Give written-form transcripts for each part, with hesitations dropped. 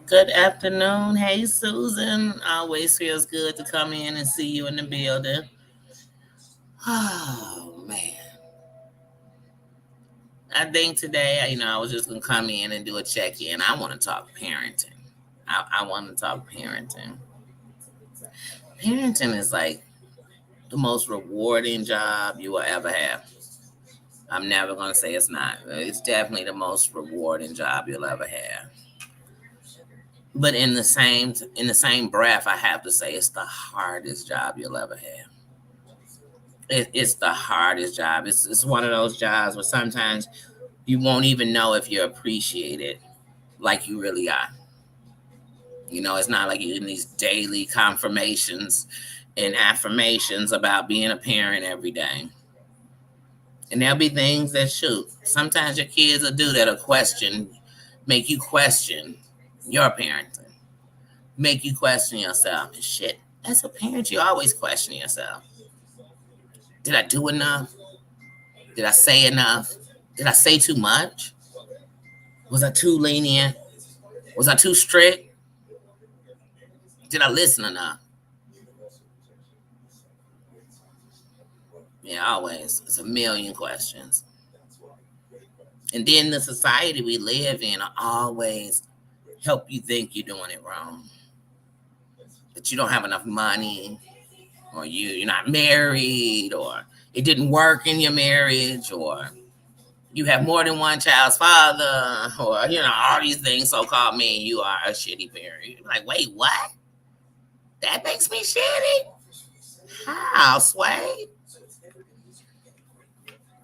Good afternoon. Hey, Susan. Always feels good to come in and see you in the building. Oh, man. I think today, I was just going to come in and do a check in. I want to talk parenting. I want to talk parenting. Parenting is like the most rewarding job you will ever have. I'm never going to say it's not. It's definitely the most rewarding job you'll ever have. But in the same breath, I have to say it's the hardest job you'll ever have. It's the hardest job. It's one of those jobs where sometimes you won't even know if you're appreciated like you really are. It's not like you're in these daily confirmations and affirmations about being a parent every day. And there'll be things that shoot. Sometimes your kids will do that'll make you question your parenting, make you question yourself. And shit, as a parent, you always question yourself. Did I do enough? Did I say enough? Did I say too much? Was I too lenient? Was I too strict? Did I listen enough? Yeah, always. It's a million questions. And then the society we live in will always help you think you're doing it wrong. That you don't have enough money, or you're not married, or it didn't work in your marriage, or you have more than one child's father, or all these things so called mean you are a shitty parent. You're like, wait, what? That makes me shitty? How, Sway?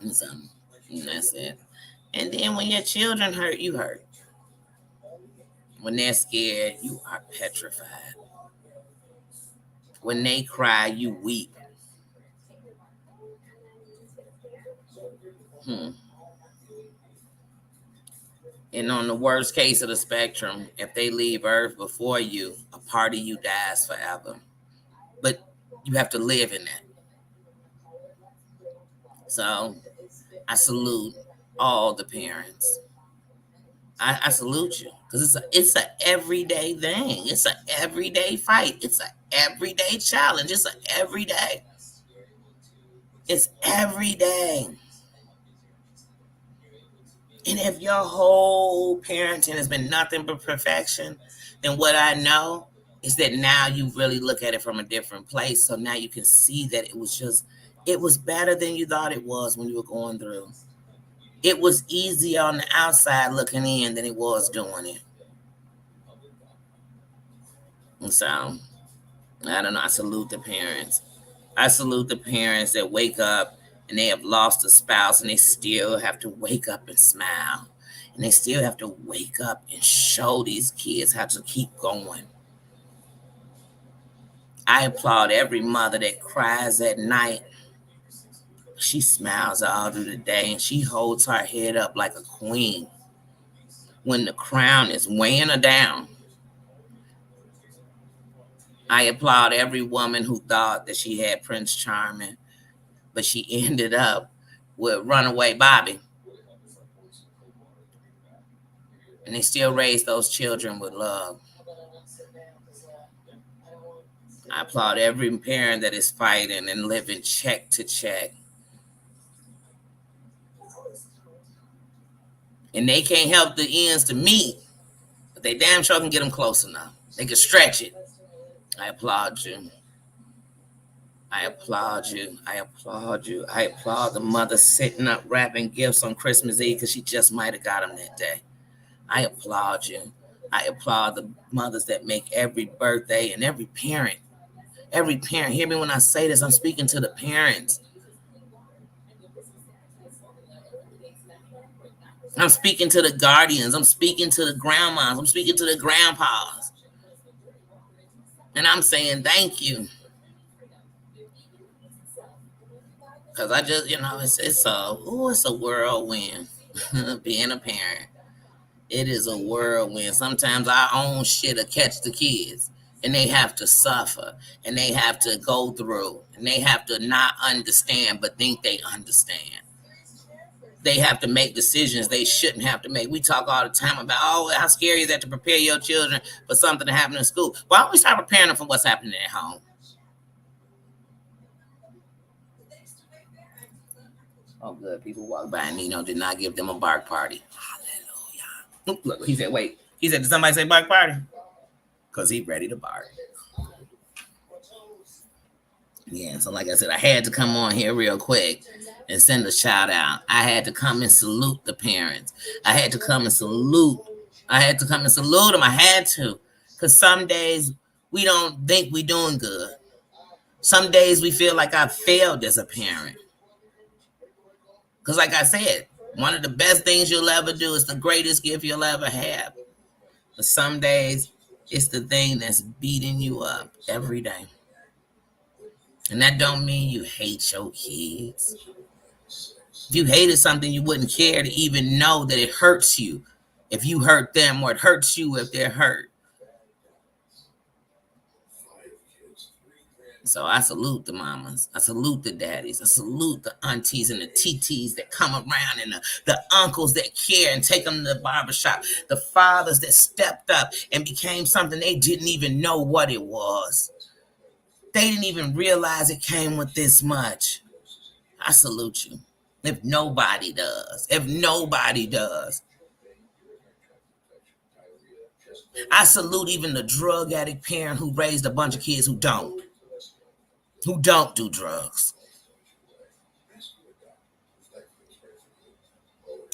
And so, and that's it. And then when your children hurt, you hurt. When they're scared, you are petrified. When they cry, you weep. Hmm. And on the worst case of the spectrum, if they leave Earth before you, a part of you dies forever. But you have to live in that. So I salute all the parents. I salute you because it's a everyday thing. It's a everyday fight. It's a everyday challenge. It's a everyday. It's every day. And if your whole parenting has been nothing but perfection, then what I know is that now you really look at it from a different place. So now you can see that it was better than you thought it was when you were going through. It was easier on the outside looking in than it was doing it. And so, I don't know. I salute the parents. I salute the parents that wake up and they have lost a spouse and they still have to wake up and smile. And they still have to wake up and show these kids how to keep going. I applaud every mother that cries at night. She smiles all through the day and she holds her head up like a queen when the crown is weighing her down. I applaud every woman who thought that she had Prince Charming, but she ended up with Runaway Bobby. And they still raise those children with love. I applaud every parent that is fighting and living check to check. And they can't help the ends to meet, but they damn sure can get them close enough. They can stretch it. I applaud you. I applaud you. I applaud you. I applaud the mother sitting up wrapping gifts on Christmas Eve because she just might have got them that day. I applaud you. I applaud the mothers that make every birthday and every parent. Every parent, hear me when I say this, I'm speaking to the parents. I'm speaking to the guardians. I'm speaking to the grandmas. I'm speaking to the grandpas. And I'm saying thank you. Because I just, it's a whirlwind being a parent. It is a whirlwind. Sometimes our own shit will catch the kids and they have to suffer and they have to go through and they have to not understand but think they understand. they have to make decisions they shouldn't have to make. We talk all the time about, oh, how scary is that to prepare your children for something to happen in school? Why don't we start preparing them for what's happening at home? Oh, good. People walk by and Nino did not give them a bark party. Hallelujah. Look, he said, wait. He said, did somebody say bark party? Because he's ready to bark. Yeah, so like I said, I had to come on here real quick and send a shout out. I had to come and salute the parents. I had to come and salute. I had to come and salute them. I had to. Because some days we don't think we're doing good. Some days we feel like I failed as a parent. Because like I said, one of the best things you'll ever do is the greatest gift you'll ever have. But some days it's the thing that's beating you up every day. And that don't mean you hate your kids. If you hated something, you wouldn't care to even know that it hurts you if you hurt them, or it hurts you if they're hurt. So I salute the mamas. I salute the daddies. I salute the aunties and the TTs that come around, and the uncles that care and take them to the barbershop. The fathers that stepped up and became something they didn't even know what it was. They didn't even realize it came with this much. I salute you. If nobody does. If nobody does. I salute even the drug addict parent who raised a bunch of kids who don't do drugs.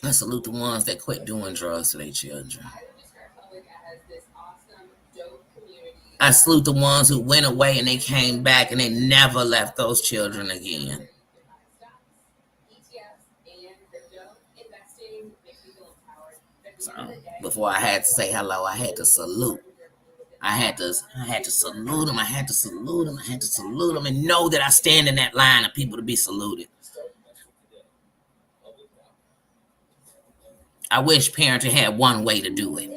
I salute the ones that quit doing drugs to their children. I salute the ones who went away and they came back and they never left those children again. So before I had to say hello, I had to salute. I had to salute them. I had to salute them. I had to salute them and know that I stand in that line of people to be saluted. I wish parenting had one way to do it.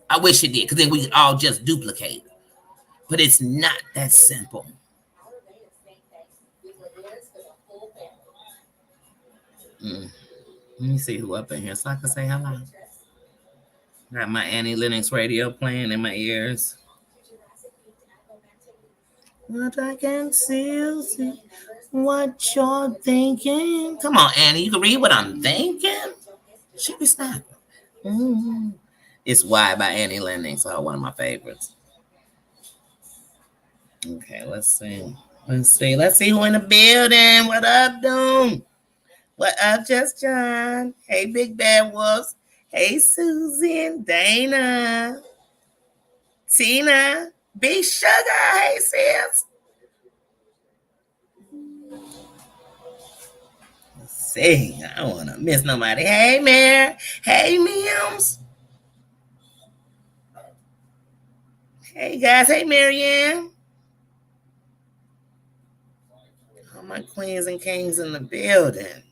I wish it did, because then we could all just duplicate. But it's not that simple. Let me see who up in here so I can say hello. Got my Annie Lennox radio playing in my ears. What I can still see, what you're thinking. Come on, Annie, you can read what I'm thinking. She be snapping. It's Why by Annie Lennox, one of my favorites. Okay, let's see. Let's see who in the building. What up, Doom? What up, Just John? Hey, Big Bad Wolves. Hey, Susan, Dana, Tina, Big Sugar. Hey, sis. Let's see. I don't want to miss nobody. Hey, Mare. Hey, Mims. Hey, guys. Hey, Marianne. All my queens and kings in the building.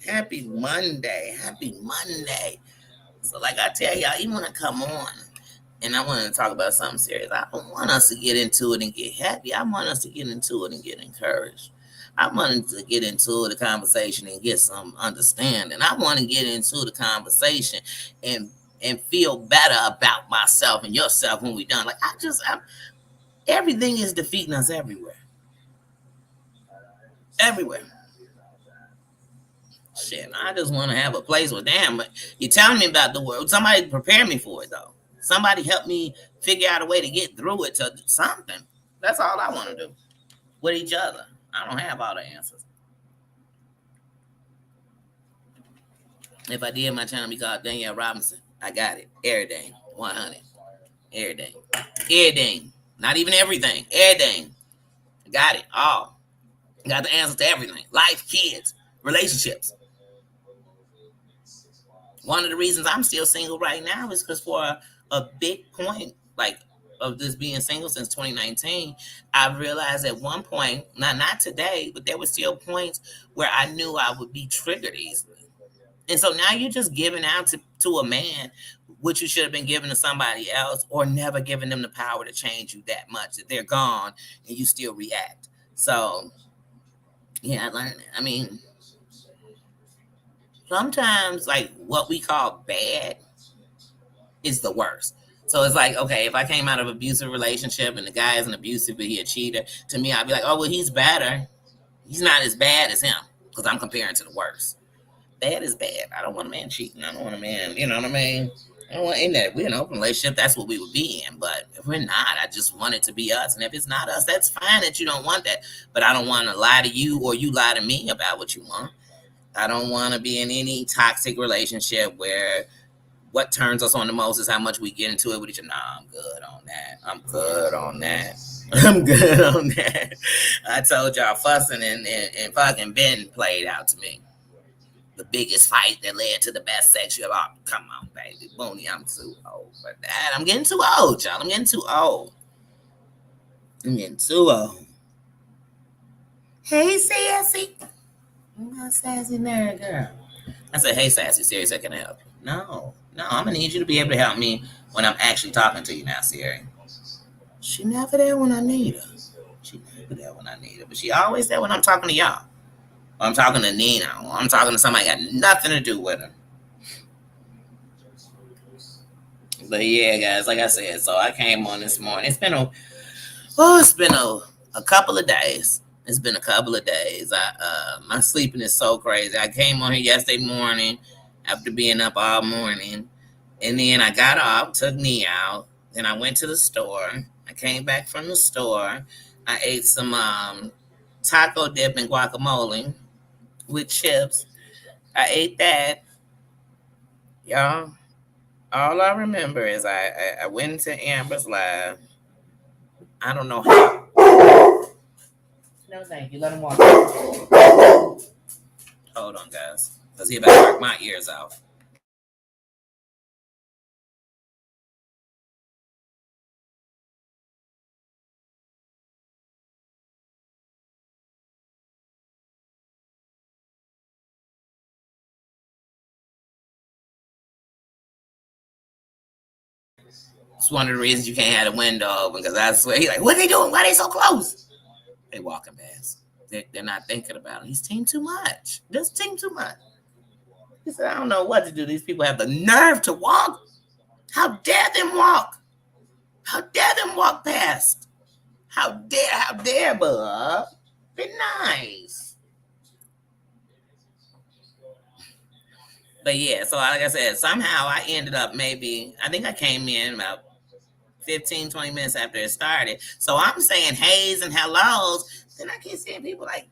Happy Monday. So like I tell y'all, you want to come on and I want to talk about something serious. I don't want us to get into it and get happy. I want us to get into it and get encouraged. I want to get into the conversation and get some understanding. I want to get into the conversation and feel better about myself and yourself when we're done. Like everything is defeating us everywhere. Shit, I just want to have a place where, damn, you're telling me about the world. Somebody prepare me for it, though. Somebody help me figure out a way to get through it to something. That's all I want to do with each other. I don't have all the answers. If I did, my channel be called Danielle Robinson. I got it. Everything. 100. Everything. Not even everything. Everything. I got it all. I got the answers to everything. Life, kids, relationships. One of the reasons I'm still single right now is because for a big point, like of this being single since 2019, I realized at one point, not today, but there were still points where I knew I would be triggered easily. And so now you're just giving out to a man, which you should have been giving to somebody else, or never giving them the power to change you that much that they're gone and you still react. So, yeah, I learned it. I mean, sometimes like what we call bad is the worst. So it's like, okay, if I came out of an abusive relationship and the guy isn't abusive but he a cheater, to me I'd be like, oh well, he's better. He's not as bad as him because I'm comparing to the worst. Bad is bad. I don't want a man cheating. I don't want a man, you know what I mean? I don't want in that. We're in an open relationship. That's what we would be in. But if we're not, I just want it to be us. And if it's not us, that's fine that you don't want that. But I don't want to lie to you or you lie to me about what you want. I don't want to be in any toxic relationship where what turns us on the most is how much we get into it with each other. Nah, I'm good on that. I'm good on that. I'm good on that. I told y'all fussing and fucking been played out to me. The biggest fight that led to the best sex you ever. Oh, come on, baby. Booney, I'm too old for that. I'm getting too old, y'all. I'm getting too old. I'm getting too old. Hey, Sassy. My sassy nerd girl. I said, hey, Sassy, serious, I can help you. No, I'm going to need you to be able to help me when I'm actually talking to you now, Siri. She never there when I need her. She never there when I need her. But she always there when I'm talking to y'all. Or I'm talking to Nina. Or I'm talking to somebody that got nothing to do with her. But yeah, guys, like I said, so I came on this morning. It's been a couple of days. It's been a couple of days. My sleeping is so crazy. I came on here yesterday morning after being up all morning, and then I got off, took me out. Then I went to the store. I came back from the store. I ate some taco dip and guacamole with chips. I ate that, y'all. All I remember is I went into Amber's live. I don't know how. No, thank you. Let him walk. Hold on, guys. Because he about to work my ears out. It's one of the reasons you can't have the window open because I swear he's like, what are they doing? Why are they so close? They walking past. They're not thinking about it. He's team too much. This team too much. He said, I don't know what to do. These people have the nerve to walk. How dare them walk? How dare them walk past? How dare, bub? Be nice. But yeah, so like I said, somehow I ended up I think I came in about 15, 20 minutes after it started. So I'm saying hays and hellos. Then I keep seeing people like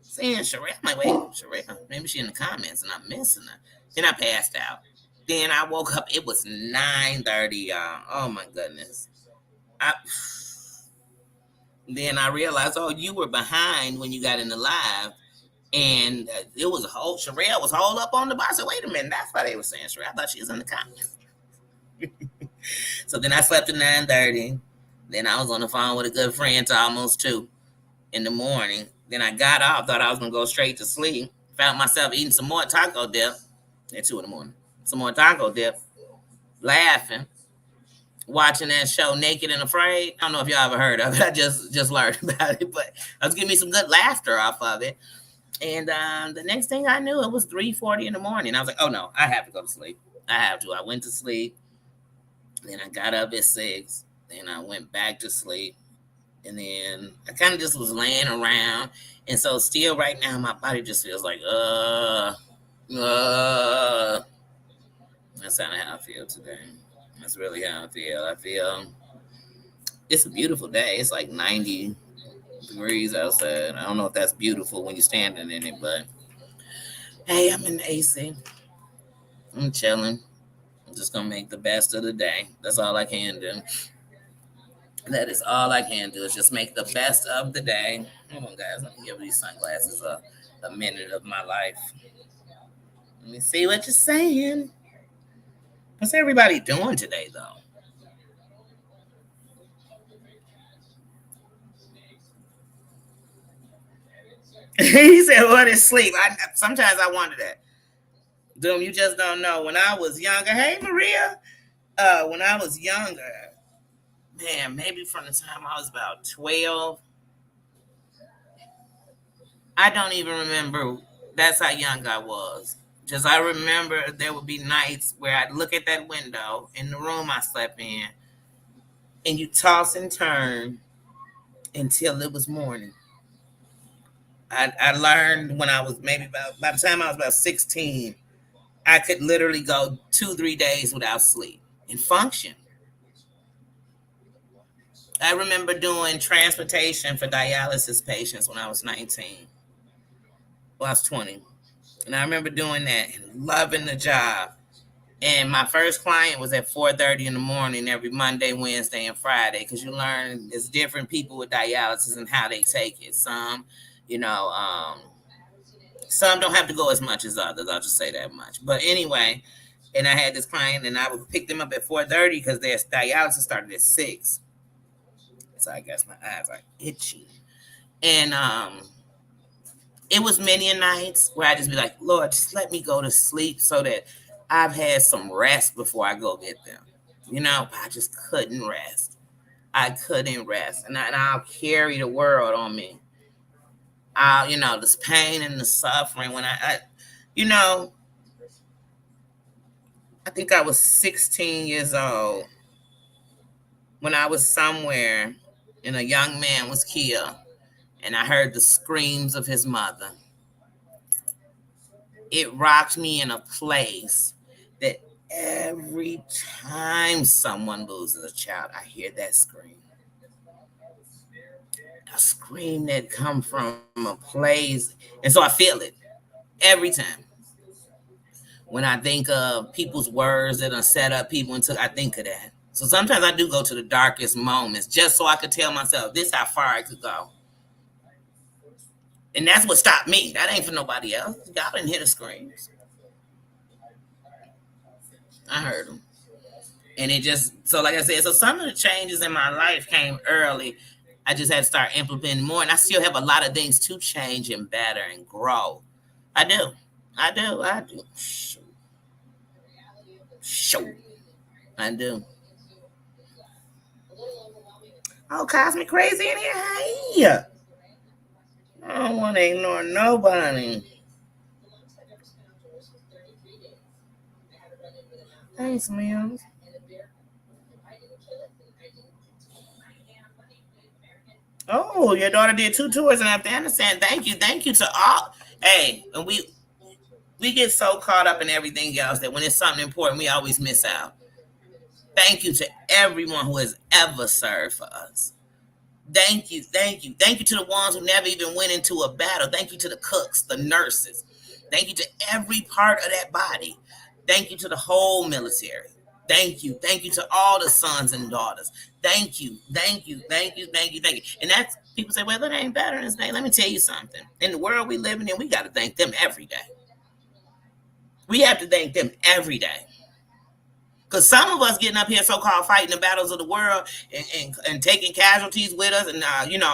saying Sherelle. I'm like, wait, Sherelle, maybe she in the comments and I'm missing her. Then I passed out. Then I woke up. It was 9:30, y'all. Oh my goodness. Then I realized, oh, you were behind when you got in the live. And it was a whole, Sherelle was all up on the bar. I said, wait a minute, that's why they were saying Sherelle. I thought she was in the comments. So then I slept at 9:30. Then I was on the phone with a good friend to almost 2 in the morning. Then I got off, thought I was going to go straight to sleep. Found myself eating some more taco dip at 2 in the morning. Some more taco dip, laughing, watching that show Naked and Afraid. I don't know if y'all ever heard of it. I just learned about it, but I was getting me some good laughter off of it. And the next thing I knew, it was 3:40 in the morning. I was like, oh no, I have to go to sleep. I have to. I went to sleep. Then I got up at 6. Then I went back to sleep. And then I kind of just was laying around. And so still right now, my body just feels like, That's how I feel today. That's really how I feel. I feel it's a beautiful day. It's like 90 degrees outside. I don't know if that's beautiful when you're standing in it, but hey, I'm in the AC. I'm chilling. I'm just gonna make the best of the day. That's all I can do. That is all I can do is just make the best of the day. Hold on, guys. Let me give these sunglasses a minute of my life. Let me see what you're saying. What's everybody doing today, though? He said, "What is sleep?" Sometimes I wonder that. Doom, you just don't know. When I was younger, hey Maria, when I was younger, man, maybe from the time I was about 12, I don't even remember. That's how young I was. Just I remember there would be nights where I'd look at that window in the room I slept in, and you toss and turn until it was morning. I learned when I was maybe about, by the time I was about 16, I could literally go 2, 3 days without sleep and function. I remember doing transportation for dialysis patients when I was 19. Well, I was 20. And I remember doing that and loving the job. And my first client was at 4:30 in the morning every Monday, Wednesday, and Friday, because you learn there's different people with dialysis and how they take it. Some, you know, some don't have to go as much as others. I'll just say that much. But anyway, and I had this client, and I would pick them up at 4:30 because their dialysis started at 6. So I guess my eyes are itchy. And it was many a nights where I just be like, Lord, just let me go to sleep so that I've had some rest before I go get them. I just couldn't rest. I couldn't rest. And I'll carry the world on me. This pain and the suffering when you know, I think I was 16 years old when I was somewhere and a young man was killed and I heard the screams of his mother. It rocked me in a place that every time someone loses a child, I hear that scream. A scream that come from a place. And so I feel it every time. When I think of people's words that are set up people into, I think of that. So sometimes I do go to the darkest moments just so I could tell myself this how far I could go. And that's what stopped me. That ain't for nobody else. Y'all didn't hear the screams. I heard them. And it just, so like I said, so some of the changes in my life came early. I just had to start implementing more. And I still have a lot of things to change and better and grow. I do. Shoot. I do. Oh, Cosmic Crazy in here. Hey. I don't want to ignore nobody. Thanks, man. Oh, your daughter did 2 tours in Afghanistan. Thank you to all. Hey, and we get so caught up in everything else that when it's something important, we always miss out. Thank you to everyone who has ever served for us. Thank you to the ones who never even went into a battle. Thank you to the cooks, the nurses. Thank you to every part of that body. Thank you to the whole military. Thank you to all the sons and daughters. Thank you. And that's, people say, well, that ain't Veterans Day. Let me tell you something. In the world we living in, we got to thank them every day. We have to thank them every day. Because some of us getting up here so-called fighting the battles of the world and taking casualties with us and,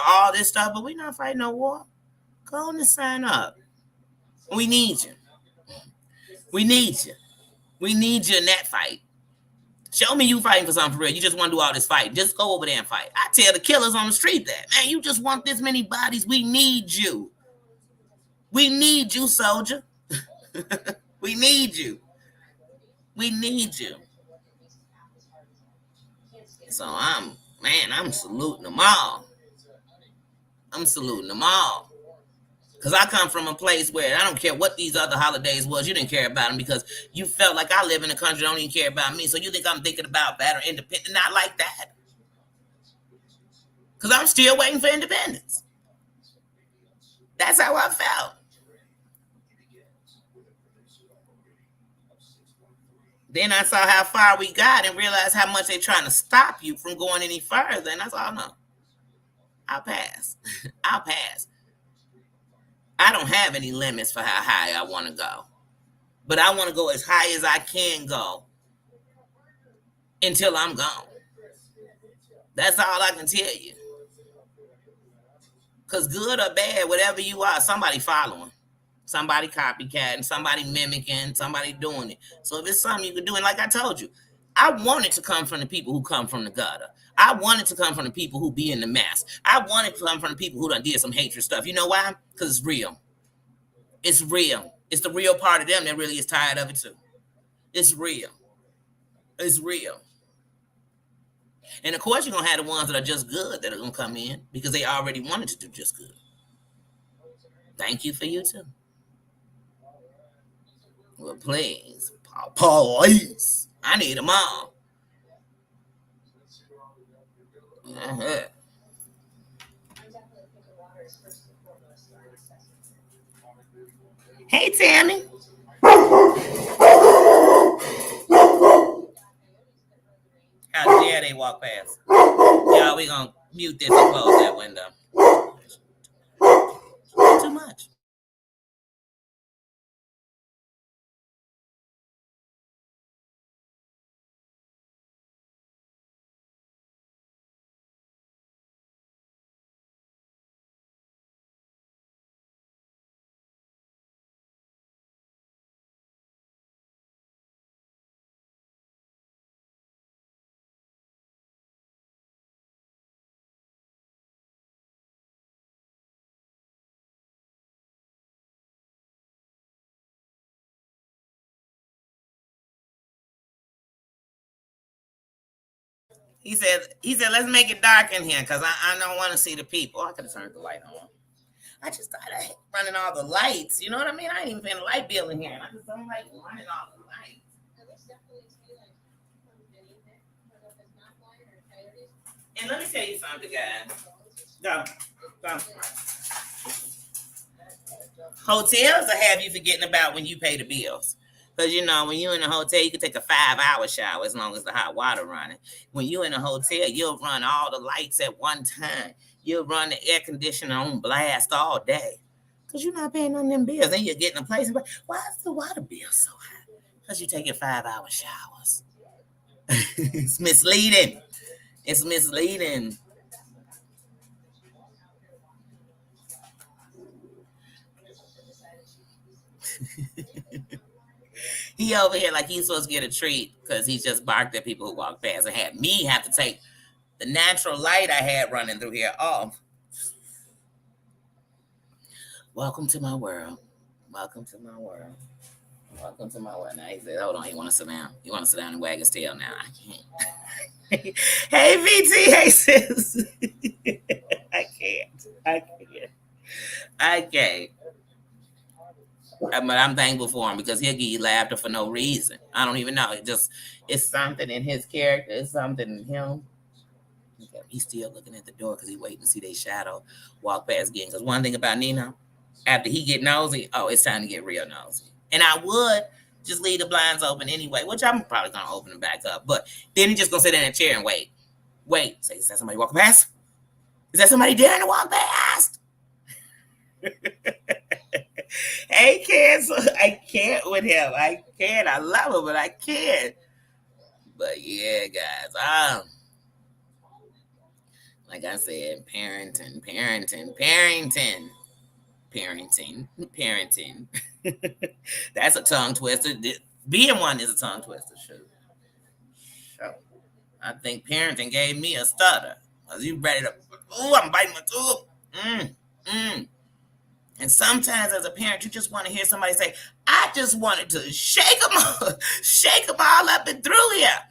all this stuff, but we're not fighting no war. Go on and sign up. We need you. We need you. We need you in that fight. Show me you fighting for something for real. You just want to do all this fighting. Just go over there and fight. I tell the killers on the street that, man, you just want this many bodies. We need you. We need you, soldier. We need you. We need you. So I'm saluting them all. I'm saluting them all. Because I come from a place where I don't care what these other holidays was. You didn't care about them because you felt like I live in a country that don't even care about me. So you think I'm thinking about that or independent? Not like that. Because I'm still waiting for independence. That's how I felt. Then I saw how far we got and realized how much they're trying to stop you from going any further. And that's all I know. I'll pass. I'll pass. I don't have any limits for how high I want to go. But I want to go as high as I can go until I'm gone. That's all I can tell you. Because good or bad, whatever you are, somebody following. Somebody copycatting, somebody mimicking, somebody doing it. So if it's something you can do, and like I told you, I want it to come from the people who come from the gutter. I want it to come from the people who be in the mess. I want it to come from the people who done did some hatred stuff. You know why? Because it's real. It's real. It's the real part of them that really is tired of it too. It's real. It's real. And of course, you're gonna have the ones that are just good that are gonna come in because they already wanted to do just good. Thank you for you too. Well, please, police. I need them all. Uh-huh. Hey, Tammy. How dare they walk past? Y'all, we gonna mute this and close that window. Too much. He said, let's make it dark in here because I don't want to see the people. I could have turned the light on. I just started running all the lights. You know what I mean? I ain't even paying a light bill in here. And I just don't like running all the lights. And let me tell you something, guys. Go. Go. Hotels will have you forgetting about when you pay the bills. Because you know, when you're in a hotel, you can take a 5-hour shower as long as the hot water running. When you're in a hotel, you'll run all the lights at one time. You'll run the air conditioner on blast all day. Because you're not paying on them bills. Then you're getting a place. Why is the water bill so high? Because you're taking 5-hour showers. It's misleading. It's misleading. He over here like he's supposed to get a treat because he just barked at people who walk past and had me have to take the natural light I had running through here off. Welcome to my world. Welcome to my world. Welcome to my world. Now he said, hold on, he want to sit down. He want to sit down and wag his tail now. I can't. Hey, VT. Hey, sis. I can't. I can't. I can't. But I'm thankful for him because he'll give you laughter for no reason. I don't even know. It's something in his character. It's something in him. He's still looking at the door because he's waiting to see their shadow walk past again. Because one thing about Nino, after he get nosy, oh, it's time to get real nosy. And I would just leave the blinds open anyway, which I'm probably gonna open them back up. But then he's just gonna sit in a chair and wait. Wait. Say, is that somebody walking past? Is that somebody daring to walk past? Hey, kids, I can't with him. I can't. I love him, but I can't. But yeah, guys. Like I said, parenting. That's a tongue twister. Being one is a tongue twister. Sure. I think parenting gave me a stutter. Was you ready to? Ooh, I'm biting my tooth. And sometimes, as a parent, you just want to hear somebody say, "I just wanted to shake them all up and through here."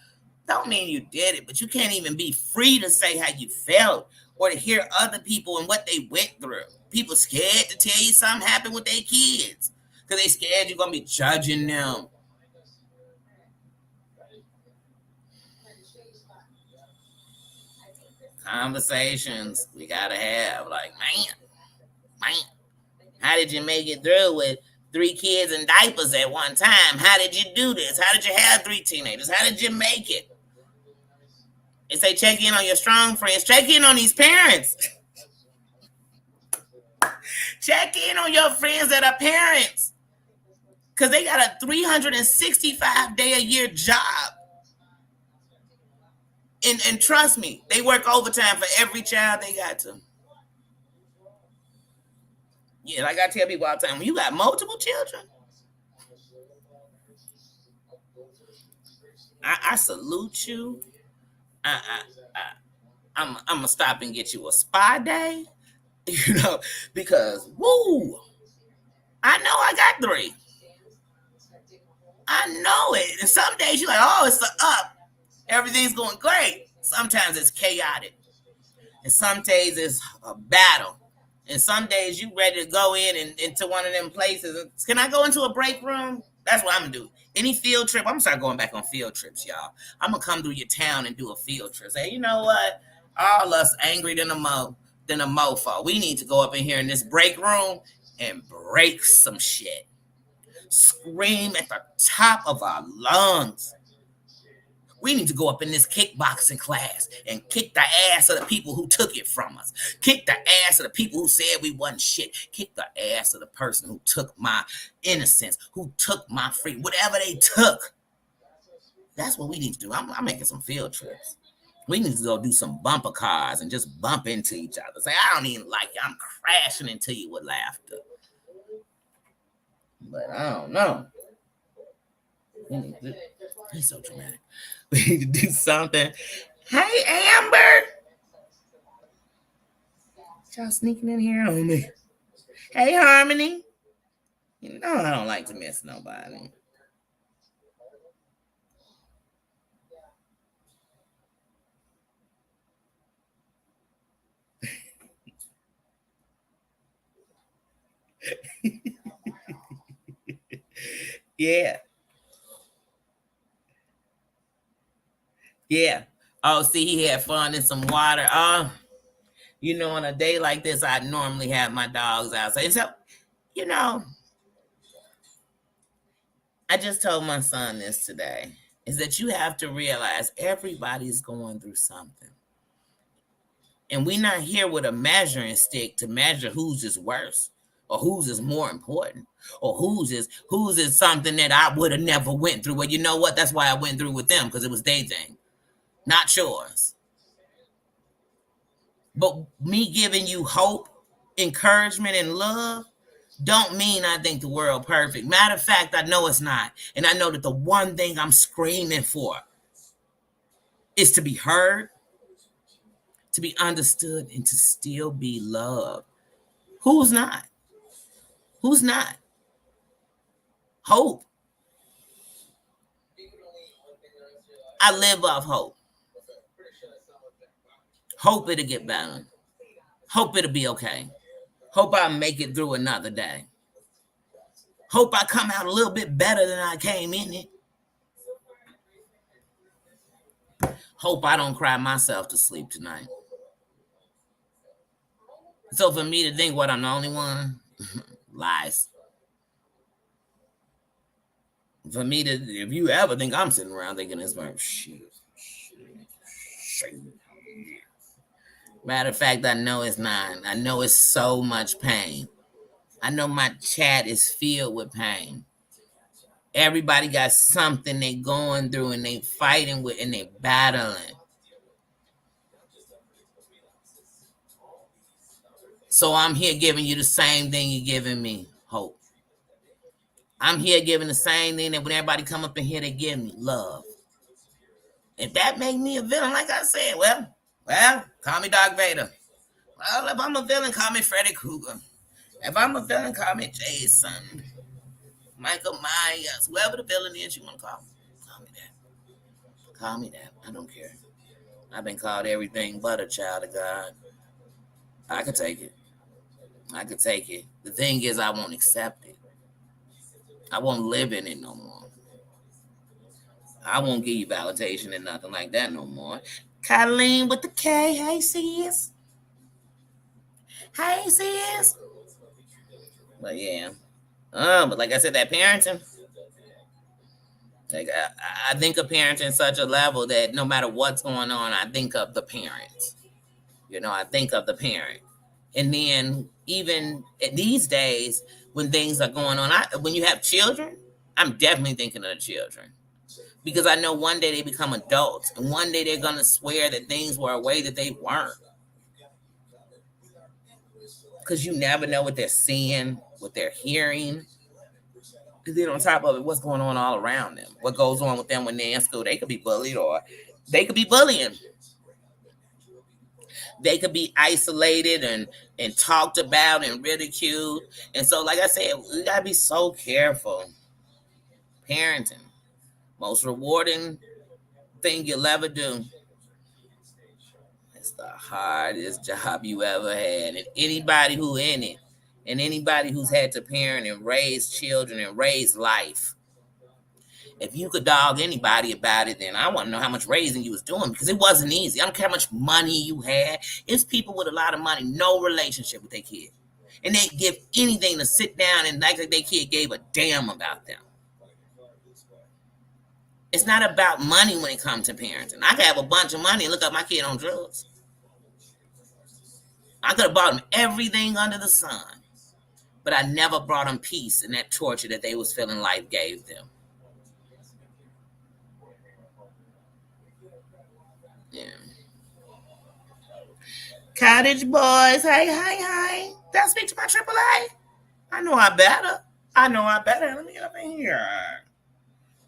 Don't mean you did it, but you can't even be free to say how you felt or to hear other people and what they went through. People scared to tell you something happened with their kids because they scared you're gonna be judging them. Conversations we gotta have, like, man, how did you make it through with 3 kids in diapers at one time? How did you do this? How did you have 3 teenagers? How did you make it? They say check in on your strong friends. Check in on these parents. Check in on your friends that are parents. Because they got a 365-day-a-year job. And trust me, they work overtime for every child they got to. Yeah, like I tell people all the time, when you got multiple children, I salute you. I'm gonna stop and get you a spa day, because woo, I know I got 3. I know it. And some days you're like, oh, it's the up. Everything's going great. Sometimes it's chaotic. And some days it's a battle. And some days you ready to go in and into one of them places. Can I go into a break room? That's what I'm gonna do. Any field trip, I'm gonna start going back on field trips, y'all. I'm gonna come through your town and do a field trip. Say, you know what? All us angry than a mofo. We need to go up in here in this break room and break some shit. Scream at the top of our lungs. We need to go up in this kickboxing class and kick the ass of the people who took it from us. Kick the ass of the people who said we wasn't shit. Kick the ass of the person who took my innocence, who took my freedom, whatever they took. That's what we need to do. I'm making some field trips. We need to go do some bumper cars and just bump into each other. Say, I don't even like you. I'm crashing into you with laughter. But I don't know. He's so dramatic. We need to do something. Hey, Amber. Y'all sneaking in here on me. Hey, Harmony. You know I don't like to miss nobody. Yeah. Yeah. Oh, see, he had fun in some water. You know, on a day like this, I normally have my dogs outside. So, you know, I just told my son this today, is that you have to realize everybody's going through something. And we're not here with a measuring stick to measure whose is worse or whose is more important or whose is something that I would have never went through. Well, you know what? That's why I went through with them, because it was their thing, not yours. But me giving you hope, encouragement, and love don't mean I think the world perfect. Matter of fact, I know it's not. And I know that the one thing I'm screaming for is to be heard, to be understood, and to still be loved. Who's not? Who's not? Hope. I live off hope. Hope it'll get better. Hope it'll be okay. Hope I make it through another day. Hope I come out a little bit better than I came in it. Hope I don't cry myself to sleep tonight. So for me to think what I'm the only one, lies. For me to, if you ever think I'm sitting around thinking this, shit. Matter of fact, I know it's not. I know it's so much pain. I know my chat is filled with pain. Everybody got something they going through and they fighting with and they battling. So I'm here giving you the same thing you're giving me, hope. I'm here giving the same thing that when everybody come up in here, they give me love. If that make me a villain, like I said, well, call me Darth Vader. Well, if I'm a villain, call me Freddy Krueger. If I'm a villain, call me Jason, Michael Myers, whoever the villain is you want to call me. Call me that. Call me that. I don't care. I've been called everything but a child of God. I could take it. I could take it. The thing is, I won't accept it. I won't live in it no more. I won't give you validation and nothing like that no more. Colleen with the K. Hey, sis. Hey, sis. But yeah. But like I said, that parenting. Like I think of parenting such a level that no matter what's going on, I think of the parent. You know, I think of the parent. And then even these days, when things are going on, when you have children, I'm definitely thinking of the children. Because I know one day they become adults, and one day they're going to swear that things were a way that they weren't. Because you never know what they're seeing, what they're hearing. And then on top of it, what's going on all around them? What goes on with them when they're in school? They could be bullied, or they could be bullying. They could be isolated and talked about and ridiculed. And so, like I said, we got to be so careful. Parenting, most rewarding thing you'll ever do. It's the hardest job you ever had. And anybody who in it, and anybody who's had to parent and raise children and raise life, if you could dog anybody about it, then I want to know how much raising you was doing, because it wasn't easy. I don't care how much money you had. It's people with a lot of money, no relationship with their kid. And they give anything to sit down and act like their kid gave a damn about them. It's not about money when it comes to parenting. I could have a bunch of money and look up my kid on drugs. I could have bought them everything under the sun, but I never brought them peace in that torture that they was feeling life gave them. Yeah. Cottage boys, hey. Did I speak to my AAA? I know I better. Let me get up in here.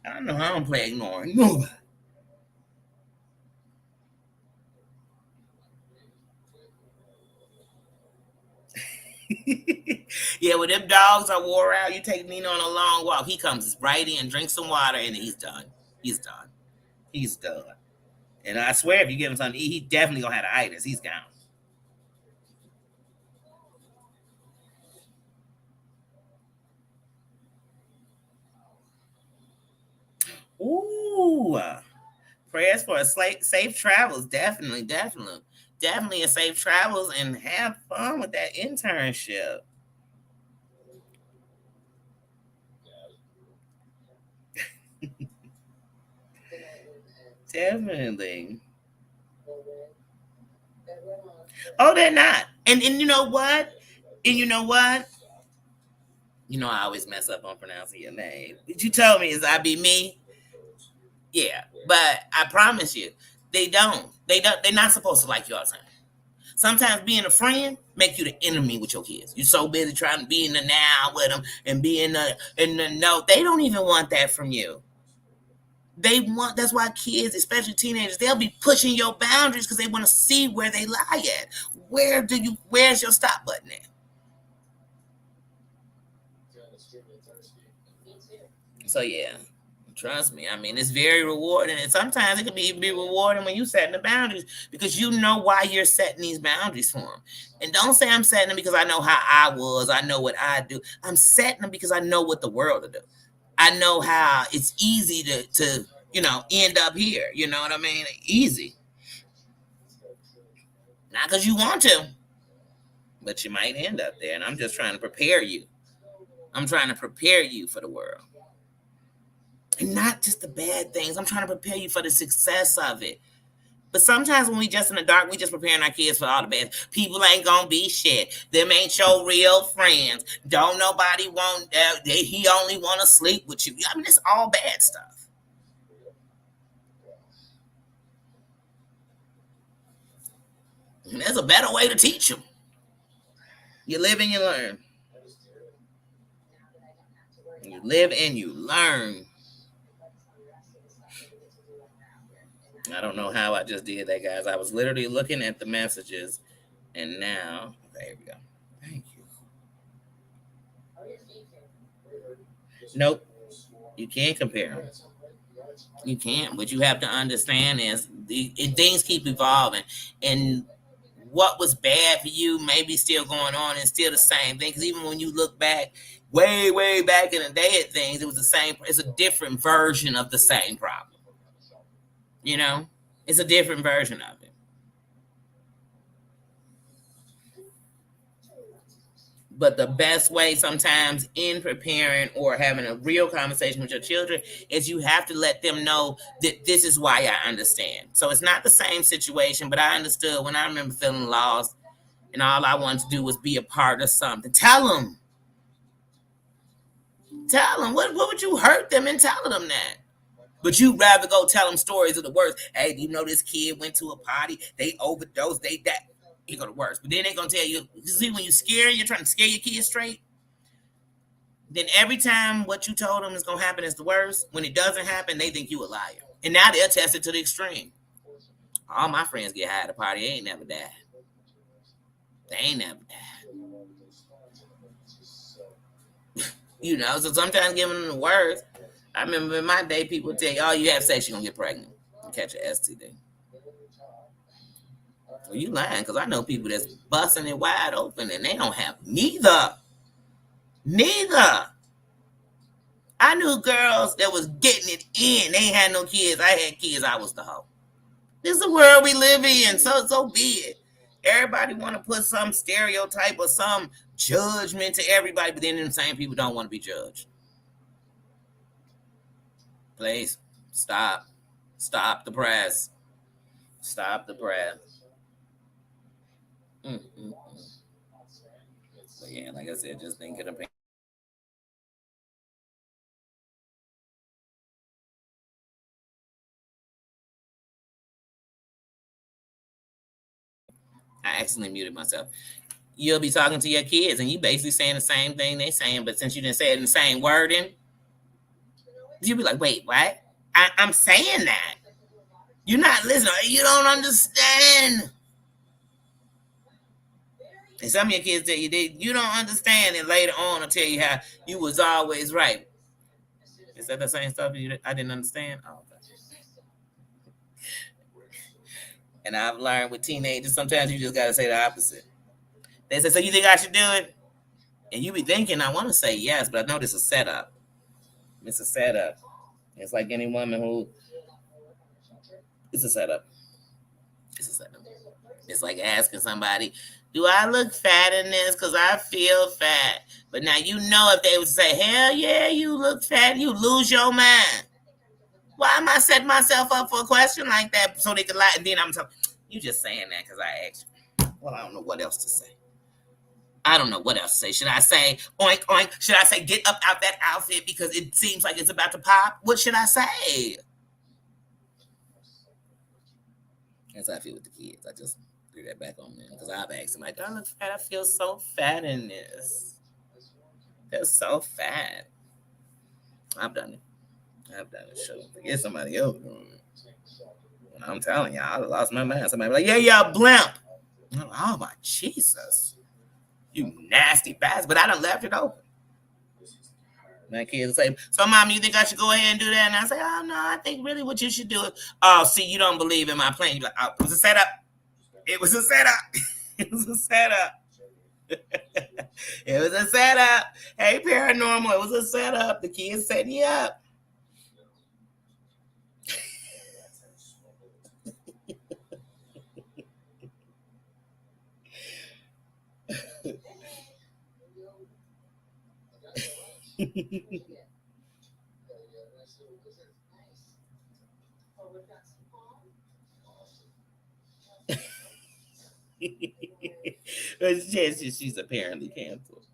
I know I don't play ignoring nobody. Yeah, when them dogs are wore out, you take Nina on a long walk. He comes right in, drinks some water, and he's done. He's done. He's done. And I swear, if you give him something to eat, he definitely gonna have the itis. He's gone. Ooh, prayers for a safe travels. Definitely a safe travels, and have fun with that internship. Definitely. Oh, they're not. And you know what? And you know what? You know I always mess up on pronouncing your name. What you told me is I be me. Yeah, but I promise you, they don't. They're not supposed to like you all the time. Sometimes being a friend make you the enemy with your kids. You're so busy trying to be in the now with them and be in the no. They don't even want that from you. That's why kids, especially teenagers, they'll be pushing your boundaries because they want to see where they lie at. Where's your stop button at? So yeah, trust me. I mean, it's very rewarding, and sometimes it can be rewarding when you setting the boundaries, because you know why you're setting these boundaries for them. And don't say I'm setting them because I know how I was. I know what I do. I'm setting them because I know what the world will do. I know how it's easy to end up here. You know what I mean? Easy. Not because you want to, but you might end up there. And I'm just trying to prepare you. I'm trying to prepare you for the world. And not just the bad things. I'm trying to prepare you for the success of it. But sometimes when we just in the dark, we just preparing our kids for all the bad. People ain't gonna be shit. Them ain't your real friends. Don't nobody want. He only want to sleep with you. I mean, it's all bad stuff. And there's a better way to teach them. You live and you learn. You live and you learn. I don't know how I just did that, guys. I was literally looking at the messages, and now, okay, here we go. Thank you. Nope, you can't compare them. You can't. What you have to understand is things keep evolving, and what was bad for you may be still going on and still the same thing. Because even when you look back, way back in the day at things, it was the same. It's a different version of the same problem. You know, it's a different version of it. But the best way sometimes in preparing or having a real conversation with your children is you have to let them know that this is why I understand. So it's not the same situation, but I understood when I remember feeling lost and all I wanted to do was be a part of something. Tell them. Tell them. What would you hurt them in telling them that? But you'd rather go tell them stories of the worst. Hey, you know this kid went to a party, they overdosed, they that. You go to worst. But then they're gonna tell you, see, when you're trying to scare your kids straight, then every time what you told them is gonna happen is the worst. When it doesn't happen, they think you a liar. And now they'll test it to the extreme. All my friends get high at a party, they ain't never died. They ain't never died. So sometimes giving them the worst I remember in my day, people tell you, oh, you have sex, you're going to get pregnant and catch an STD. Well, you lying, because I know people that's busting it wide open and they don't have neither. Neither. I knew girls that was getting it in. They ain't had no kids. I had kids. I was the hoe. This is the world we live in. So be it. Everybody want to put some stereotype or some judgment to everybody, but then the same people don't want to be judged. Please stop. Stop the press. Stop the press. Mm-mm-mm. But yeah, like I said, just thinking of. I accidentally muted myself. You'll be talking to your kids and you basically saying the same thing they saying, but since you didn't say it in the same wording, you'll be like, wait, what? I'm saying that. You're not listening. You don't understand. And some of your kids tell you you don't understand, and later on, I'll tell you how you was always right. Is that the same stuff I didn't understand? Oh, okay. And I've learned with teenagers, sometimes you just got to say the opposite. They say, so you think I should do it? And you be thinking, I want to say yes, but I know this is a setup. It's a setup. It's like any woman who, it's a setup. It's a setup. It's like asking somebody, do I look fat in this? Because I feel fat. But now you know if they would say, hell yeah, you look fat, you lose your mind. Why am I setting myself up for a question like that so they could lie? And then I'm talking, you just saying that because I asked you. Well, I don't know what else to say. I don't know what else to say. Should I say oink oink? Should I say get up out that outfit because it seems like it's about to pop? What should I say? That's how I feel with the kids. I just threw that back on them because I've asked them like, I look fat. I feel so fat in this. They're so fat. I've done it. I've done it. Sure. Forget somebody else doing it. I'm telling y'all, I lost my mind. Somebody be like, yeah, y'all blimp. Oh my Jesus. You nasty bastard. But I done left it open. My kids say, so mom, you think I should go ahead and do that? And I say, oh no, I think really what you should do is, oh, see, you don't believe in my plan. You're like, oh, it was a setup. It was a setup. It was a setup. It was a setup. Hey, paranormal, it was a setup. The kids setting you up. She's apparently canceled.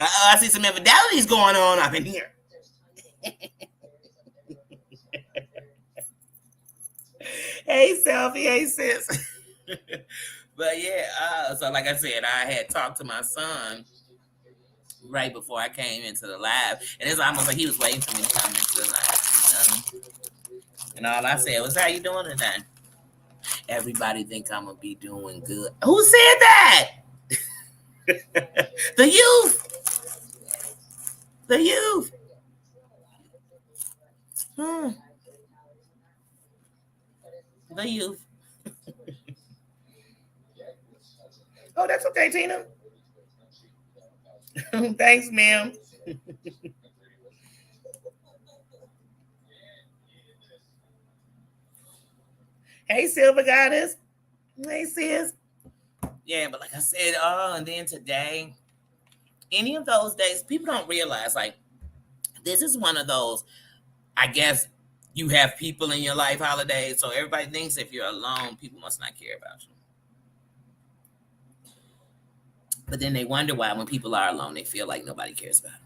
I see some infidelities going on up in here. Hey, selfie. Hey, sis. But yeah, so like I said, I had talked to my son right before I came into the lab, and it's almost like he was waiting for me to come into the lab. And all I said was, "How you doing today?" Everybody think I'm gonna be doing good. Who said that? The youth. The youth. The youth. Oh, that's okay, Tina. Thanks, ma'am. Hey, Silver Goddess. Hey, sis. Yeah, but like I said, and then today, any of those days, people don't realize, like, this is one of those, I guess, you have people in your life holidays, so everybody thinks if you're alone, people must not care about you. But then they wonder why when people are alone, they feel like nobody cares about them.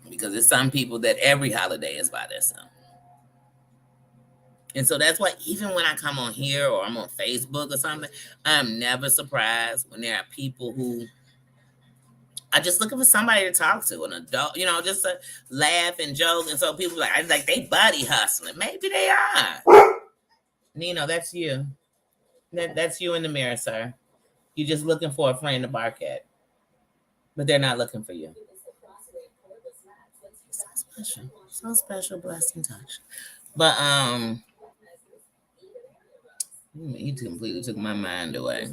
Because there's some people that every holiday is by themselves. And so that's why even when I come on here or I'm on Facebook or something, I'm never surprised when there are people who are just looking for somebody to talk to, an adult, just to laugh and joke. And so people like they buddy hustling. Maybe they are. Nino, that's you. That's you in the mirror, sir. You're just looking for a friend to bark at, but they're not looking for you. So special, so special, blessed and touch. But he completely took my mind away.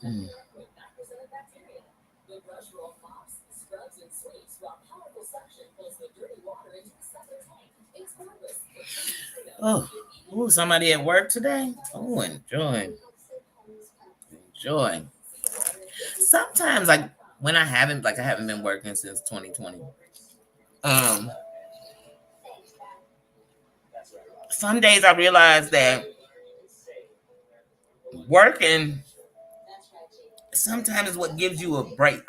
Mm. Oh, ooh, somebody at work today? Oh, enjoy. Enjoy. Sometimes, like, when I haven't been working since 2020. Um, some days I realize that working sometimes is what gives you a break.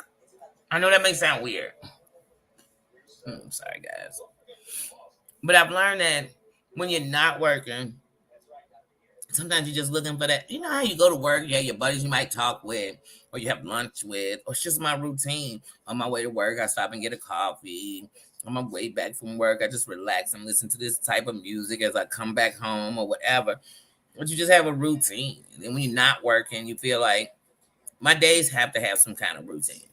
I know that may sound weird. Sorry, guys. But I've learned that when you're not working, sometimes you're just looking for that. You know how you go to work, you have your buddies you might talk with, or you have lunch with, or it's just my routine. On my way to work, I stop and get a coffee. On my way back from work, I just relax and listen to this type of music as I come back home or whatever. But you just have a routine. And then when you're not working, you feel like my days have to have some kind of routine.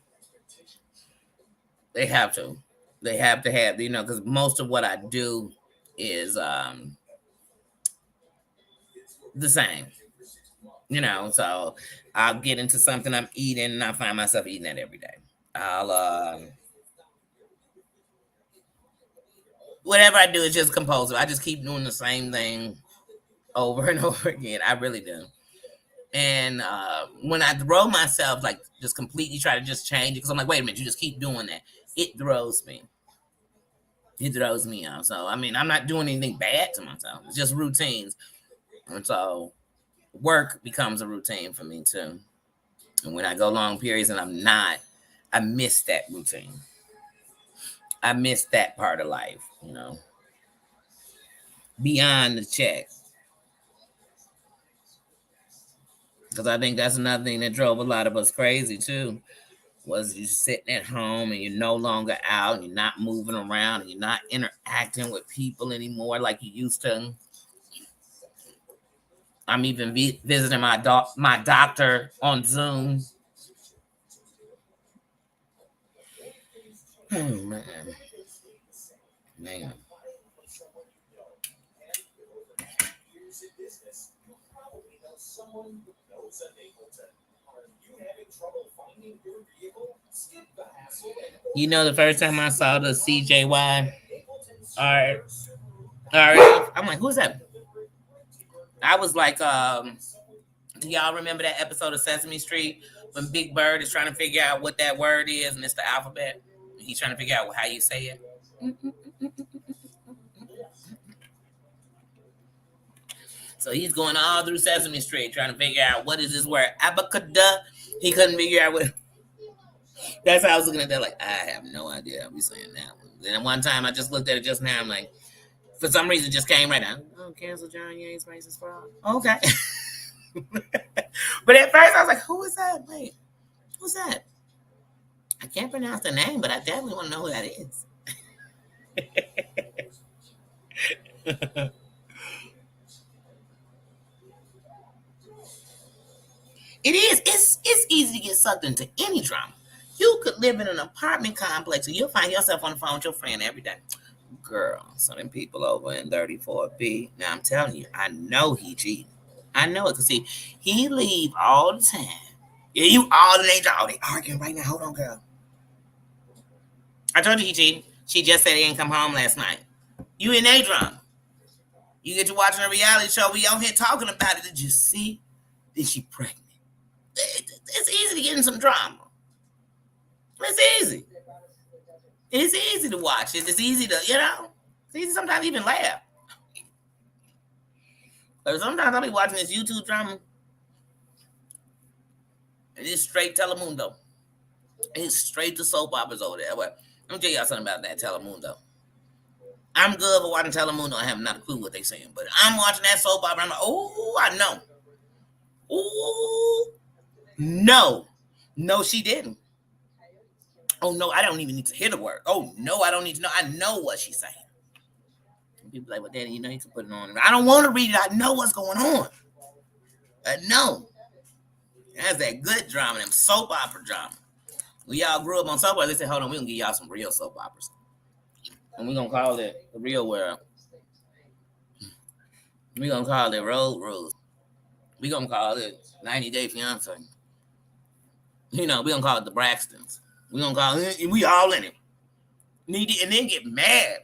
They have to. They have to have, because most of what I do is the same. So I'll get into something I'm eating and I find myself eating that every day. I'll whatever I do is just compulsive. I just keep doing the same thing over and over again. I really do. And when I throw myself, like, just completely try to just change it, because I'm like, wait a minute, you just keep doing that. It throws me. It throws me off. So, I mean, I'm not doing anything bad to myself. It's just routines. And so work becomes a routine for me too. And when I go long periods and I'm not, I miss that routine. I miss that part of life, beyond the check. Because I think that's another thing that drove a lot of us crazy too. Was you sitting at home and you're no longer out, and you're not moving around, and you're not interacting with people anymore like you used to. I'm even visiting my doctor on Zoom. Oh, man. Man. The first time I saw the CJY, all right, I'm like, who's that? I was like, do y'all remember that episode of Sesame Street when Big Bird is trying to figure out what that word is, and it's the alphabet? He's trying to figure out how you say it. So he's going all through Sesame Street trying to figure out what is this word, abacada. He couldn't figure out what. That's how I was looking at that. Like, I have no idea how we saying that one. Then one time I just looked at it just now. I'm like, for some reason, it just came right out. Oh, cancel John Yates racist fraud. Okay. But at first I was like, who is that? Wait, who's that? I can't pronounce the name, but I definitely want to know who that is. It is. It's easy to get sucked into any drama. You could live in an apartment complex and you'll find yourself on the phone with your friend every day. Girl, some of them people over in 34B. Now I'm telling you, I know he cheating. I know it because see, he leave all the time. Yeah, you all the they arguing right now. Hold on, girl. I told you he cheating. She just said he didn't come home last night. You in a drama. You get to watching a reality show. We out here talking about it. Did you see? Is she pregnant? It's easy to get in some drama. It's easy. It's easy to watch it. It's easy to, it's easy sometimes even laugh. But sometimes I'll be watching this YouTube drama. And it's straight Telemundo. It's straight to soap operas over there. But let me tell y'all something about that Telemundo. I'm good for watching Telemundo. I have not a clue what they're saying. But I'm watching that soap opera. I'm like, oh, I know. Oh, no. No, she didn't. Oh, no, I don't even need to hear the word. Oh, no, I don't need to know. I know what she's saying. And people like, well, Daddy, you can put it on. I don't want to read it. I know what's going on. No, that's that good drama, them soap opera drama. We all grew up on soap operas. They said, hold on, we're going to give y'all some real soap operas. And we're going to call it the real world. We're going to call it Road Rules. We're going to call it 90 Day Fiance. We're going to call it the Braxtons. We're going to call it, we all in it. And then get mad.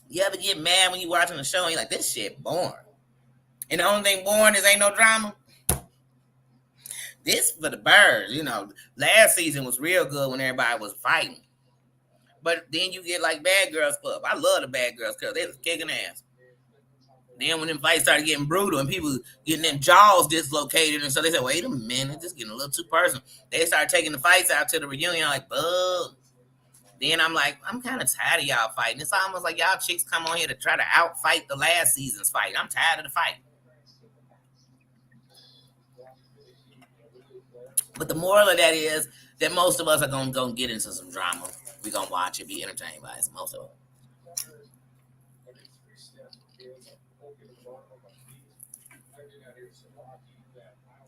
You ever get mad when you watching a show and you're like, this shit boring. And the only thing boring is ain't no drama. This for the birds. Last season was real good when everybody was fighting. But then you get like Bad Girls Club. I love the Bad Girls Club. They was kicking ass. Then when them fights started getting brutal and people getting them jaws dislocated, and so they said, wait a minute, this is getting a little too personal. They started taking the fights out to the reunion. I'm like, bug. Then I'm like, I'm kind of tired of y'all fighting. It's almost like y'all chicks come on here to try to outfight the last season's fight. I'm tired of the fight. But the moral of that is that most of us are going to get into some drama. We're going to watch it, be entertained by it, most of it.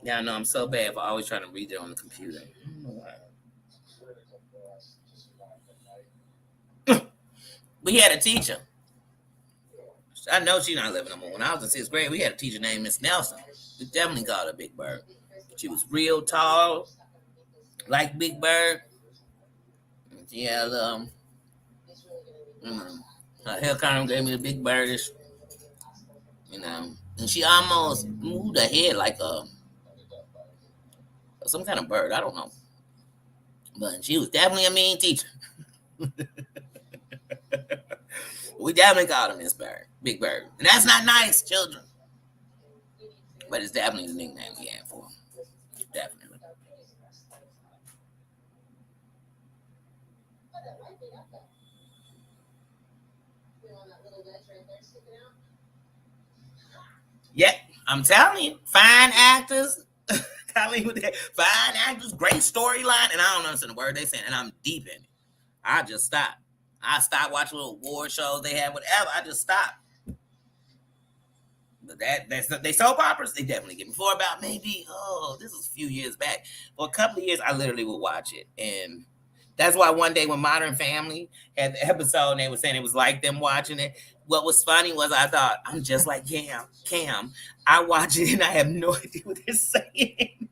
Yeah, I know I'm so bad for always trying to read it on the computer. We had a teacher. I know she's not living no more. When I was in 6th grade, we had a teacher named Miss Nelson. We definitely called her Big Bird. She was real tall, like Big Bird. She had her hair kind of gave me the Big Birdish, and she almost moved her head like some kind of bird. I don't know, but she was definitely a mean teacher. We definitely called her Miss Bird, Big Bird, and that's not nice, children. But it's definitely the nickname we had for her. Definitely. Yeah, I'm telling you, fine actors. Fine actors, great storyline, and I don't understand the word they saying, and I'm deep in it. I just stopped. I stopped watching little award shows they had, whatever. I just stopped. But they soap operas, they definitely get me. For about maybe, this was a few years back. For a couple of years, I literally would watch it. And that's why one day when Modern Family had the episode and they were saying it was like them watching it, what was funny was I thought, I'm just like Cam. I watch it and I have no idea what they're saying.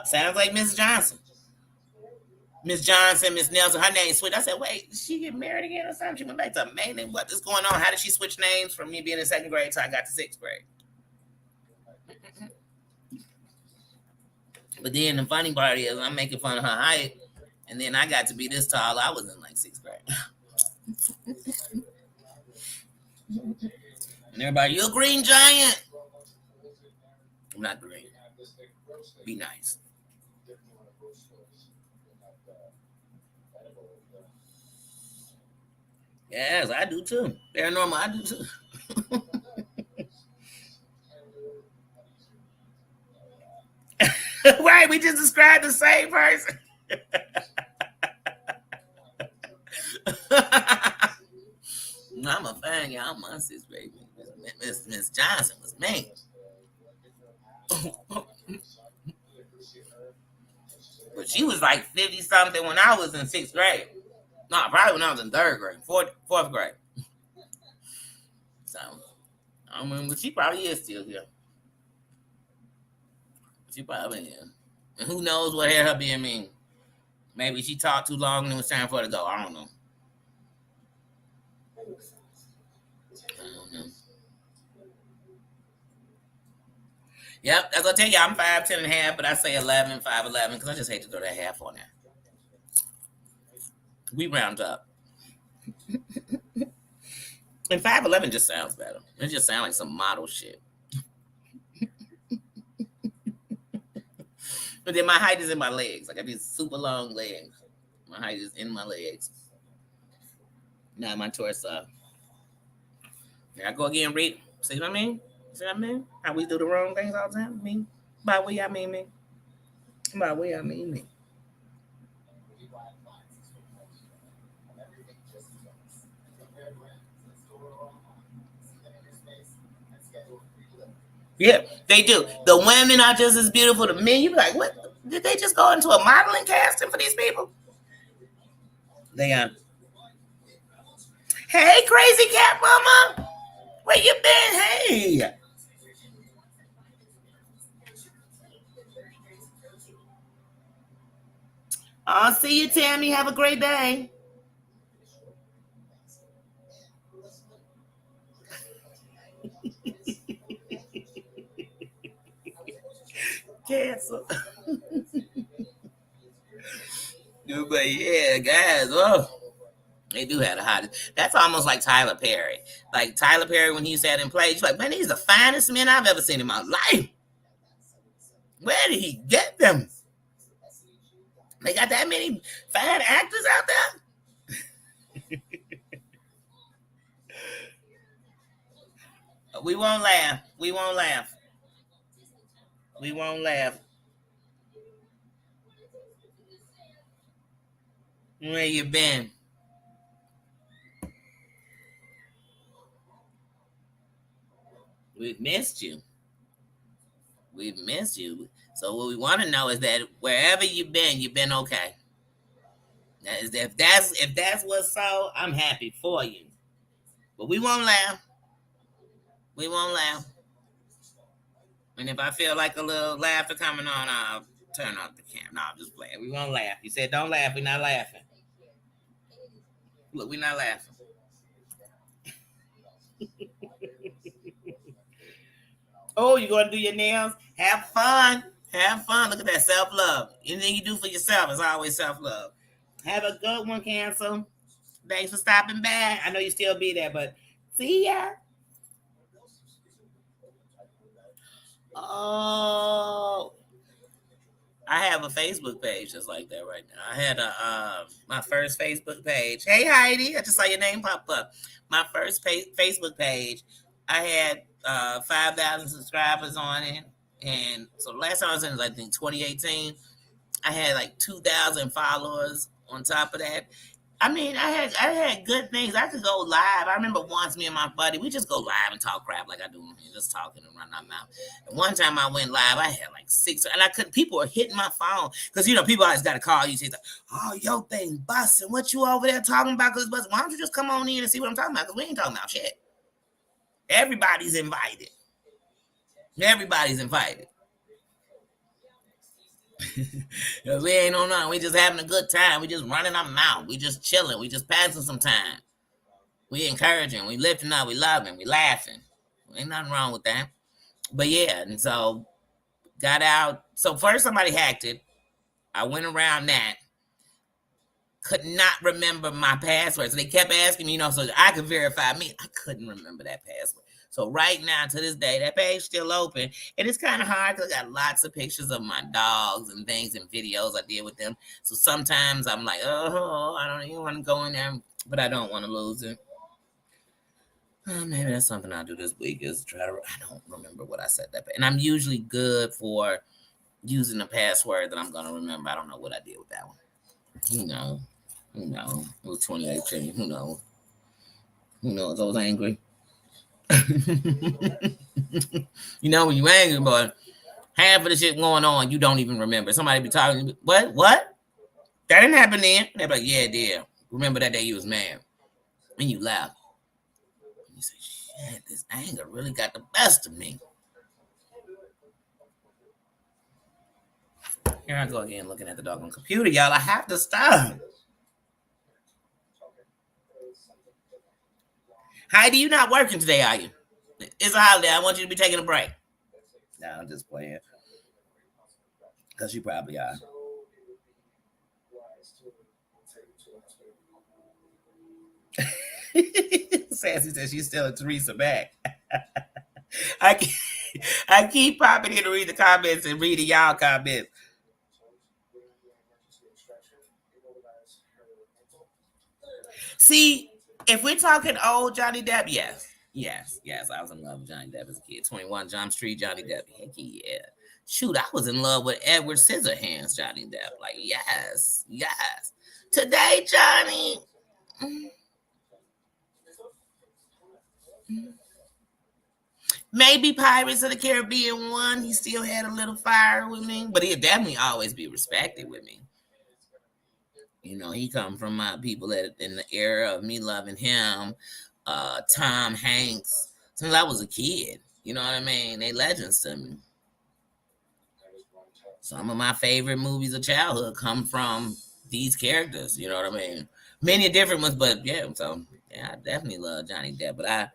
Sounds like Miss Johnson. Miss Johnson, Miss Nelson, her name switched. I said, wait, did she get married again or something? She went back to a maiden name. What is going on? How did she switch names from me being in 2nd grade till I got to 6th grade? But then the funny part is I'm making fun of her height, and then I got to be this tall. I was in like 6th grade. And everybody, you're a green giant. I'm not green. Be nice. Yes, I do too. Paranormal, I do too. Right, we just described the same person. I'm a fan, y'all. I'm on 6th grade. Miss Johnson was mean. But she was like 50 something when I was in 6th grade. No, probably when I was in 3rd grade, fourth grade. So, I mean, but she probably is still here. She probably is. And who knows what had her being mean? Maybe she talked too long and it was time for her to go. I don't know. Yep, that's what I tell you. I'm 5'10" and a half, but I say 11, 5'11", because I just hate to throw that half on there. We round up. And 5'11" just sounds better. It just sounds like some model shit. But then my height is in my legs. Like I have these super long legs. My height is in my legs. Not my torso. Here I go again, read. See what I mean? See what I mean? How we do the wrong things all the time? Me. By we, I mean me. By we, I mean me. Yeah, they do. The women are just as beautiful. The men, you be like, what? Did they just go into a modeling casting for these people? They are. Hey, crazy cat mama, where you been? Hey. I'll see you, Tammy. Have a great day. Cancel. But yeah, guys, oh, they do have the hottest. That's almost like Tyler Perry. Like Tyler Perry when he sat and played, he's like, man, he's the finest men I've ever seen in my life. Where did he get them? They got that many fine actors out there? We won't laugh. We won't laugh. We won't laugh. Where you been? We've missed you. We've missed you. So what we want to know is that wherever you've been okay. If that's what's so, I'm happy for you. But we won't laugh. We won't laugh. And if I feel like a little laughter coming on, I'll turn off the camera. No, I'm just playing. We won't laugh. You said don't laugh. We're not laughing. Look, we're not laughing. Oh, you gonna do your nails? Have fun. Have fun. Look at that self-love. Anything you do for yourself is always self-love. Have a good one, Cancel. Thanks for stopping by. I know you still be there, but see ya. Oh, I have a Facebook page just like that right now. I had my first Facebook page. Hey Heidi, I just saw your name pop up. My first Facebook page. I had 5,000 subscribers on it, and so the last time I was in, I think 2018. I had like 2,000 followers on top of that. I mean, I had good things. I could go live. I remember once me and my buddy, we just go live and talk crap like I do here, just talking and running our mouth. And one time I went live, I had like six, and I couldn't. People were hitting my phone because people always got to call you. Say, like, "Oh, your thing busting. What you over there talking about? Cause busting. Why don't you just come on in and see what I'm talking about? Cause we ain't talking about shit. Everybody's invited. Everybody's invited. We ain't on nothing. We just having a good time. We just running our mouth. We just chilling. We just passing some time. We encouraging. We lifting up. We loving. We laughing. Ain't nothing wrong with that. But yeah, and so got out. So first somebody hacked it. I went around that. Could not remember my password. So they kept asking me, so I could verify me. I couldn't remember that password. So right now, to this day, that page still open. And it's kind of hard because I got lots of pictures of my dogs and things and videos I did with them. So sometimes I'm like, oh, I don't even want to go in there, but I don't want to lose it. Maybe that's something I'll do this week is try to, I don't remember what I said that. And I'm usually good for using a password that I'm going to remember. I don't know what I did with that one. Who knows? It was 2018. Who knows? I was angry. When you're angry, but half of the shit going on, you don't even remember. Somebody be talking, what? That didn't happen then. They're like, yeah, it did. Remember that day you was mad. And you laugh. And you say, shit, this anger really got the best of me. Here I go again looking at the doggone computer, y'all. I have to stop. Heidi, you not working today, are you? It's a holiday. I want you to be taking a break. No, I'm just playing. Because you probably are. Sassy says she's still a Teresa back. I keep popping in to read the comments and reading y'all comments. See, if we're talking old Johnny Depp, yes. I was in love with Johnny Depp as a kid. 21 Jump Street, Johnny Depp. Heck yeah. Shoot, I was in love with Edward Scissorhands, Johnny Depp. Like, yes. Today, Johnny. Maybe Pirates of the Caribbean 1, he still had a little fire with me, but he'll definitely always be respected with me. You know, he come from my people in the era of me loving him, Tom Hanks, since I was a kid. You know what I mean? They legends to me. Some of my favorite movies of childhood come from these characters. You know what I mean? Many different ones, but yeah. So yeah, I definitely love Johnny Depp. But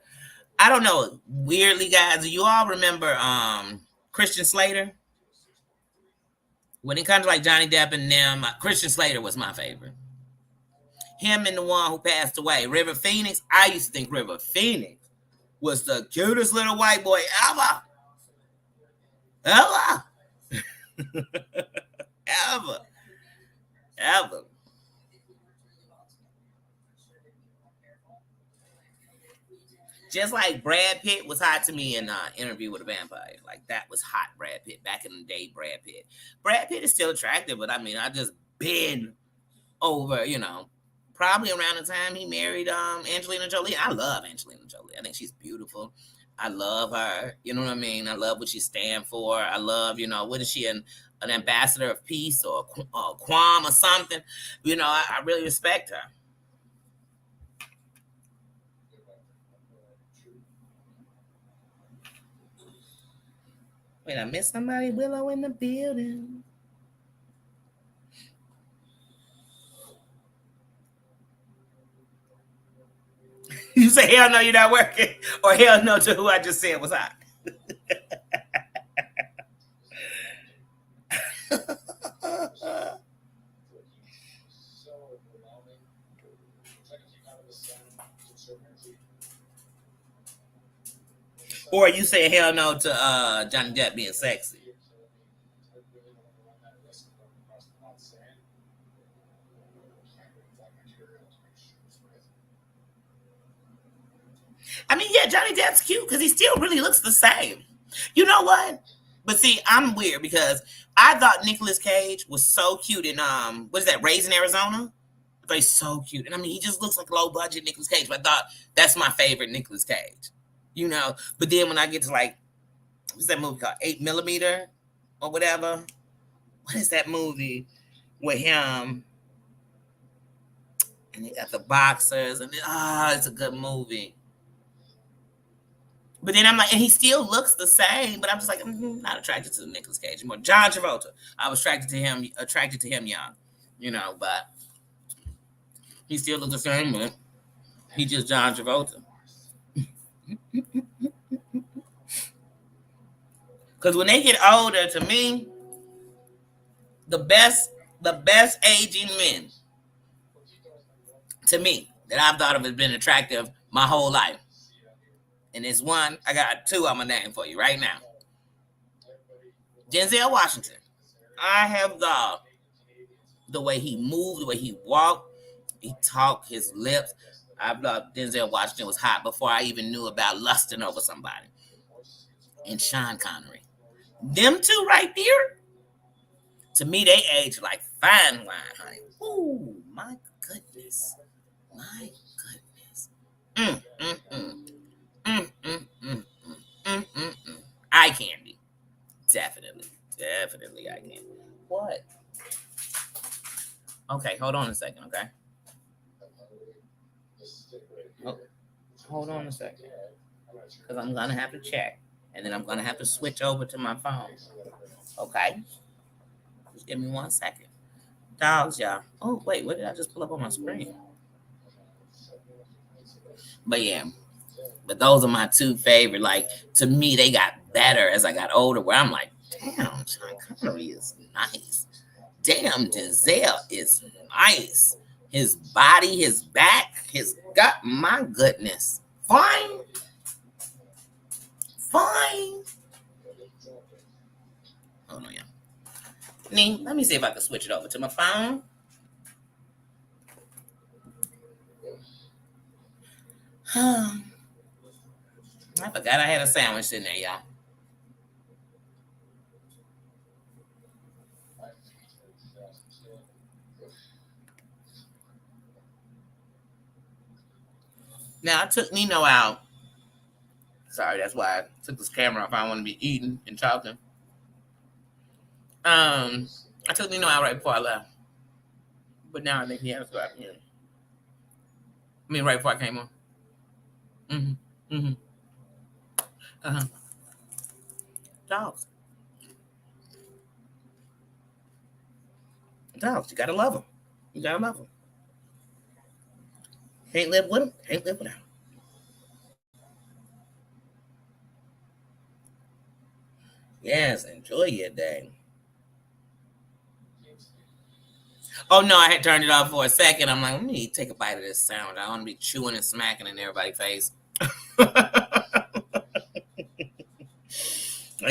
I don't know. Weirdly, guys, do you all remember Christian Slater? When it comes to like Johnny Depp and them, Christian Slater was my favorite. Him and the one who passed away, River Phoenix. I used to think River Phoenix was the cutest little white boy ever, ever, ever, ever. Just like Brad Pitt was hot to me in Interview with a Vampire. Like that was hot Brad Pitt back in the day. Brad Pitt. Brad Pitt is still attractive, but I mean, I just been over, probably around the time he married Angelina Jolie. I love Angelina Jolie. I think she's beautiful. I love her. You know what I mean? I love what she stands for. I love, what is she, an ambassador of peace or Quam or something? I really respect her. Wait, I missed somebody. Willow in the building. You say hell no, you're not working, or hell no to who I just said was hot. Or you say hell no to Johnny Depp being sexy. I mean, yeah, Johnny Depp's cute because he still really looks the same. You know what? But see, I'm weird because I thought Nicolas Cage was so cute in what is that, Raising Arizona? I thought he's so cute. And I mean he just looks like low budget Nicolas Cage, but I thought that's my favorite Nicolas Cage. But then when I get to like what's that movie called? 8mm or whatever. What is that movie with him? And they got the boxers and it's a good movie. But then I'm like, and he still looks the same, but I'm just like, not attracted to Nicolas Cage anymore. John Travolta, I was attracted to him young, but he still looks the same, but he just John Travolta. Because when they get older, to me, the best aging men, to me, that I've thought of as been attractive my whole life. And it's one, I got two I'm gonna name for you right now. Denzel Washington. I have thought the way he moved, the way he walked, he talked, his lips. I thought Denzel Washington was hot before I even knew about lusting over somebody. And Sean Connery. Them two right there, to me, they age like fine wine, honey. Ooh, my goodness. My goodness. Mm, mm, mm. Mm, mm, mm, mm, mm, mm, mm. Eye candy. Definitely. Definitely eye candy. What? Okay, hold on a second, okay? Oh, hold on a second. Because I'm going to have to check. And then I'm going to have to switch over to my phone. Okay? Just give me 1 second. Dogs, y'all. Oh, wait, what did I just pull up on my screen? But yeah, but those are my two favorite. Like, to me, they got better as I got older, where I'm like, damn, Sean Connery is nice. Damn, Denzel is nice. His body, his back, his gut, my goodness. Fine. Fine. Hold on, yeah. Let me see if I can switch it over to my phone. I forgot I had a sandwich in there, y'all. Now I took Nino out Sorry, that's why I took this camera off. I don't want to be eating and talking. I took Nino out right before I left, but now I think he has to go out here. I mean, right before I came on. Mm-hmm. Mm-hmm. Uh-huh. Dogs. Dogs. You gotta love them. You gotta love them. Can't live with them. Can't live without them. Yes, enjoy your day. Oh no, I had turned it off for a second. I'm like, let me take a bite of this sandwich. I want to be chewing and smacking in everybody's face. Like,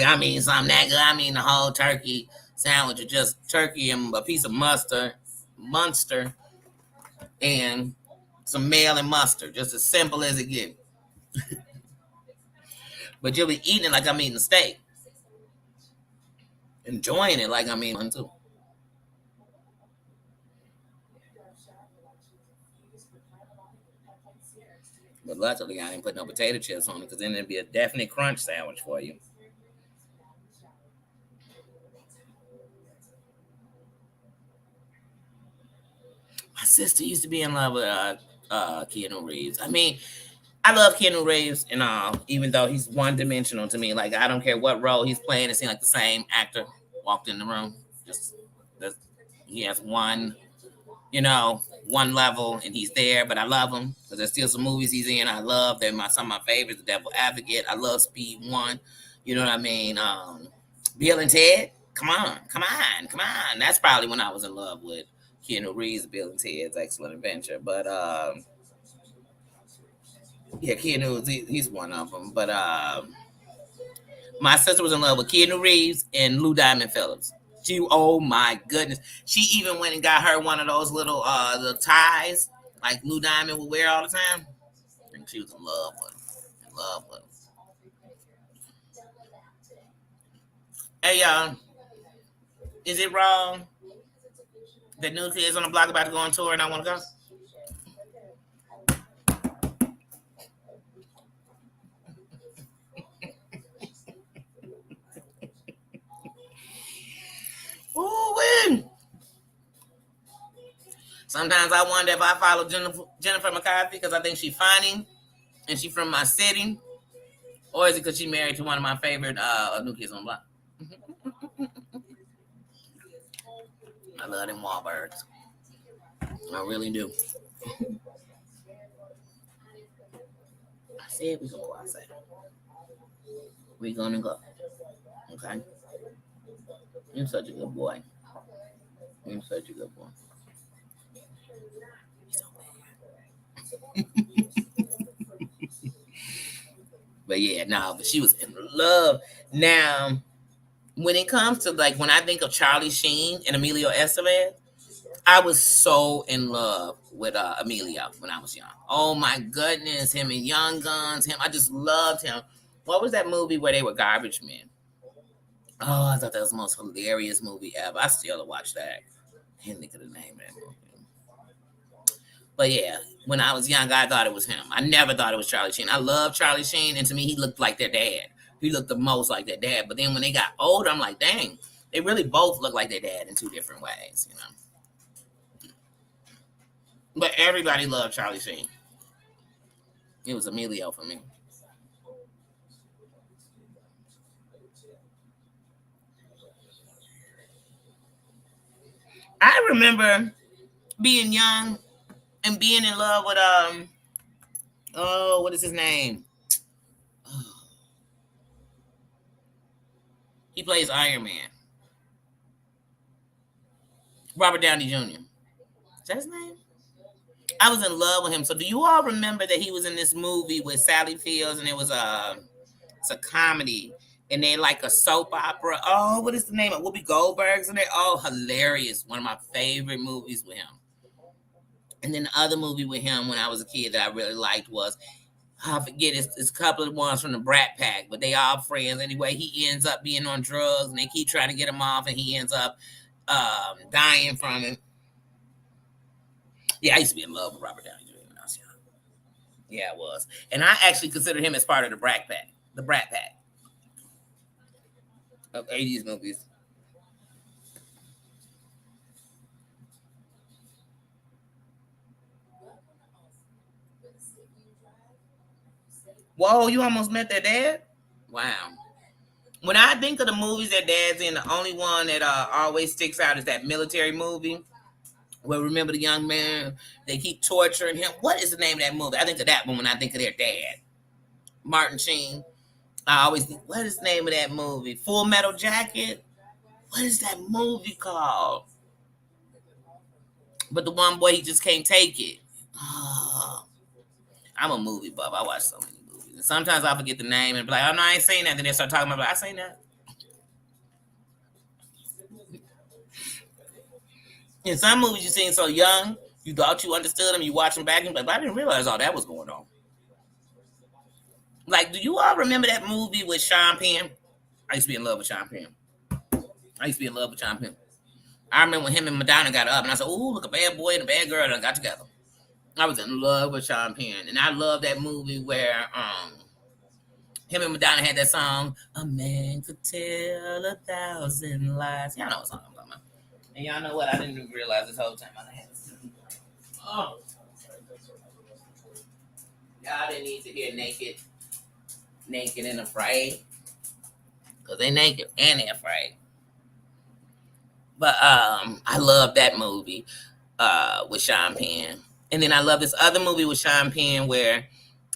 I mean, something that good. I mean, the whole turkey sandwich is just turkey and a piece of Munster, and some mayo and mustard. Just as simple as it gets. But you'll be eating it like I'm eating a steak. Enjoying it like I'm eating one too. But luckily, I didn't put no potato chips on it because then it'd be a definite crunch sandwich for you. My sister used to be in love with Keanu Reeves. I mean, I love Keanu Reeves and all, even though he's one dimensional to me. Like I don't care what role he's playing, it seems like the same actor walked in the room. Just he has one level and he's there, but I love him because there's still some movies he's in I love. They're some of my favorites. The Devil Advocate. I love Speed One. You know what I mean? Bill and Ted. Come on, come on, come on. That's probably when I was in love with Keanu Reeves, Bill and Ted's Excellent Adventure. But yeah, Keanu, he's one of them. But my sister was in love with Keanu Reeves and Lou Diamond Phillips. Oh my goodness. She even went and got her one of those little the ties like Lou Diamond would wear all the time. I think she was in love with him. In love with him. Hey y'all, is it wrong that New Kids on the Block about to go on tour and I want to go? Ooh, sometimes I wonder if I follow Jennifer McCarthy because I think she's funny and she's from my city, or is it because she's married to one of my favorite New Kids on the Block? I love them Wahlbergs. I really do. I said we're gonna go outside. We're gonna go. Okay. You're such a good boy. You're such a good boy. But yeah, no, but she was in love. Now, when it comes to like when I think of Charlie Sheen and Emilio Estevez, I was so in love with Emilio when I was young. Oh my goodness, him and Young Guns, him. I just loved him. What was that movie where they were garbage men? Oh, I thought that was the most hilarious movie ever. I still watch that. I can't think of the name of that movie. But yeah, when I was young, I thought it was him. I never thought it was Charlie Sheen. I love Charlie Sheen, and to me, he looked like their dad. He looked the most like their dad. But then when they got older, I'm like, dang, they really both look like their dad in two different ways, you know. But everybody loved Charlie Sheen. It was Emilio for me. I remember being young and being in love with what is his name? He plays Iron Man. Robert Downey Jr. Is that his name? I was in love with him. So do you all remember that he was in this movie with Sally Fields and it was it's a comedy and they like a soap opera. Oh, what is the name of Whoopi Goldberg's in there? Oh, hilarious. One of my favorite movies with him. And then the other movie with him when I was a kid that I really liked was I forget it's a couple of ones from the Brat Pack, but they all friends anyway. He ends up being on drugs and they keep trying to get him off and he ends up dying from it. Yeah, I used to be in love with Robert Downey Jr. when I was young. Yeah, it was. And I actually consider him as part of the Brat Pack of 80s movies. Whoa, you almost met their dad? Wow. When I think of the movies that dad's in, the only one that always sticks out is that military movie. Well, remember the young man? They keep torturing him. What is the name of that movie? I think of that one when I think of their dad, Martin Sheen. I always think, what is the name of that movie? Full Metal Jacket. What is that movie called? But the one boy, he just can't take it. Oh, I'm a movie buff. I watch so many movies. And sometimes I forget the name and be like, oh no, I ain't seen that. Then they start talking about, I seen that. In some movies you seen so young, you thought you understood them, you watch them back and be like, but I didn't realize all that was going on. Like, do you all remember that movie with Sean Penn? I used to be in love with Sean Penn. I used to be in love with Sean Penn. I remember when him and Madonna got up, and I said, "Ooh, look, a bad boy and a bad girl that got together." I was in love with Sean Penn, and I love that movie where him and Madonna had that song, "A Man Could Tell 1,000 Lies." Y'all know what song I'm talking about. And y'all know what? I didn't even realize this whole time I had this. Oh, y'all didn't need to hear naked and afraid, because they naked and they're afraid. But I love that movie with Sean Penn. And then I love this other movie with Sean Penn where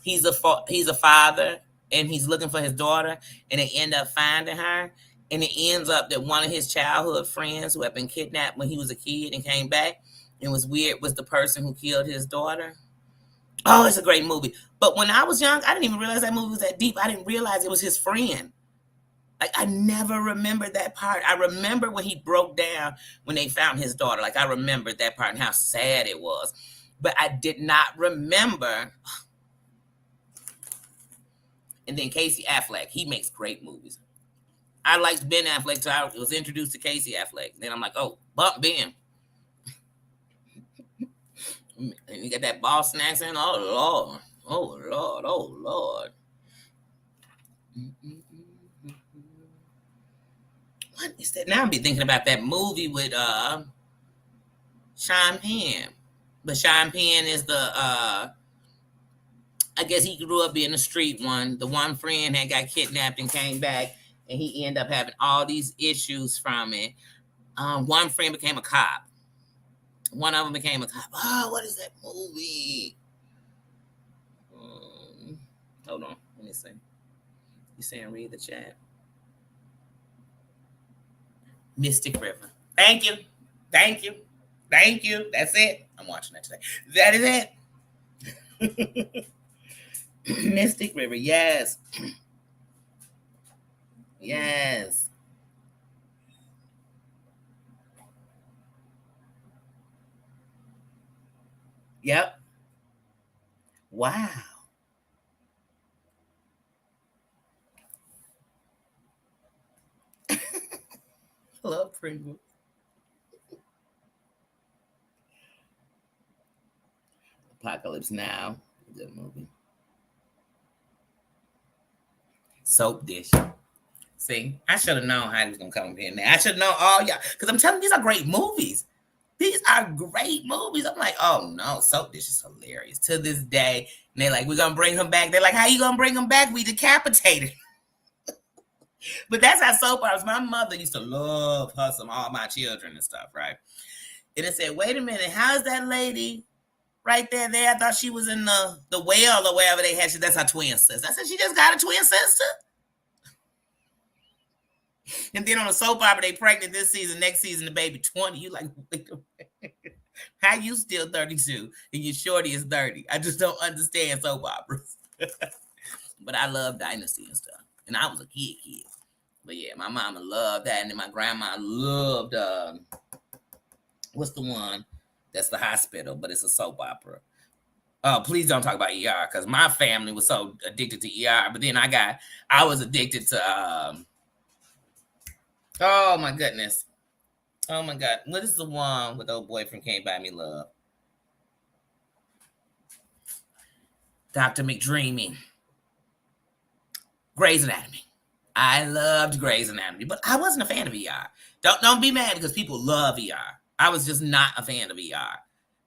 he's a father and he's looking for his daughter, and they end up finding her. And it ends up that one of his childhood friends who had been kidnapped when he was a kid and came back and was weird was the person who killed his daughter. Oh, it's a great movie. But when I was young, I didn't even realize that movie was that deep. I didn't realize it was his friend. Like, I never remembered that part. I remember when he broke down when they found his daughter. Like, I remembered that part and how sad it was. But I did not remember. And then Casey Affleck, he makes great movies. I liked Ben Affleck, so I was introduced to Casey Affleck. Then I'm like, oh, bump Ben. And you got that Boston accent. Oh, Lord. Oh, Lord. Oh, Lord. What is that? Now I'm be thinking about that movie with Sean Penn. But Sean Penn is the I guess he grew up being a street one. The one friend had got kidnapped and came back, and he ended up having all these issues from it. One friend became a cop. One of them became a cop. Oh, what is that movie? Hold on, let me see. You saying read the chat? Mystic River. Thank you, thank you, thank you. That's it. I'm watching that today. That is it. Mystic River. Yes. Yes. Yep. Wow. I love Pringles. Apocalypse Now. Good movie. Soap Dish. See, I should have known how he was gonna come up here. I should have known all y'all, because I'm telling you, these are great movies. These are great movies. I'm like, oh no, Soap Dish is hilarious to this day. And they're like, we're gonna bring him back. They're like, how you gonna bring him back? We decapitated. But that's how soap operas. My mother used to love her some All My Children and stuff, right? And it said, wait a minute, how's that lady right there? I thought she was in the well or wherever they had. That's her twin sister. I said, she just got a twin sister. And then on a soap opera, they pregnant this season, next season the baby 20. You like, wait a minute. How you still 32 and your shorty is 30? I just don't understand soap operas. But I love Dynasty and stuff. And I was a kid. But yeah, my mama loved that. And then my grandma loved what's the one that's the hospital, but it's a soap opera. Oh, please don't talk about ER, because my family was so addicted to ER. But then I was addicted to oh my goodness. Oh my God. What is the one with old boyfriend can't buy me love? Dr. McDreamy. Grey's Anatomy. I loved Grey's Anatomy, but I wasn't a fan of ER. Don't be mad because people love ER. I was just not a fan of ER.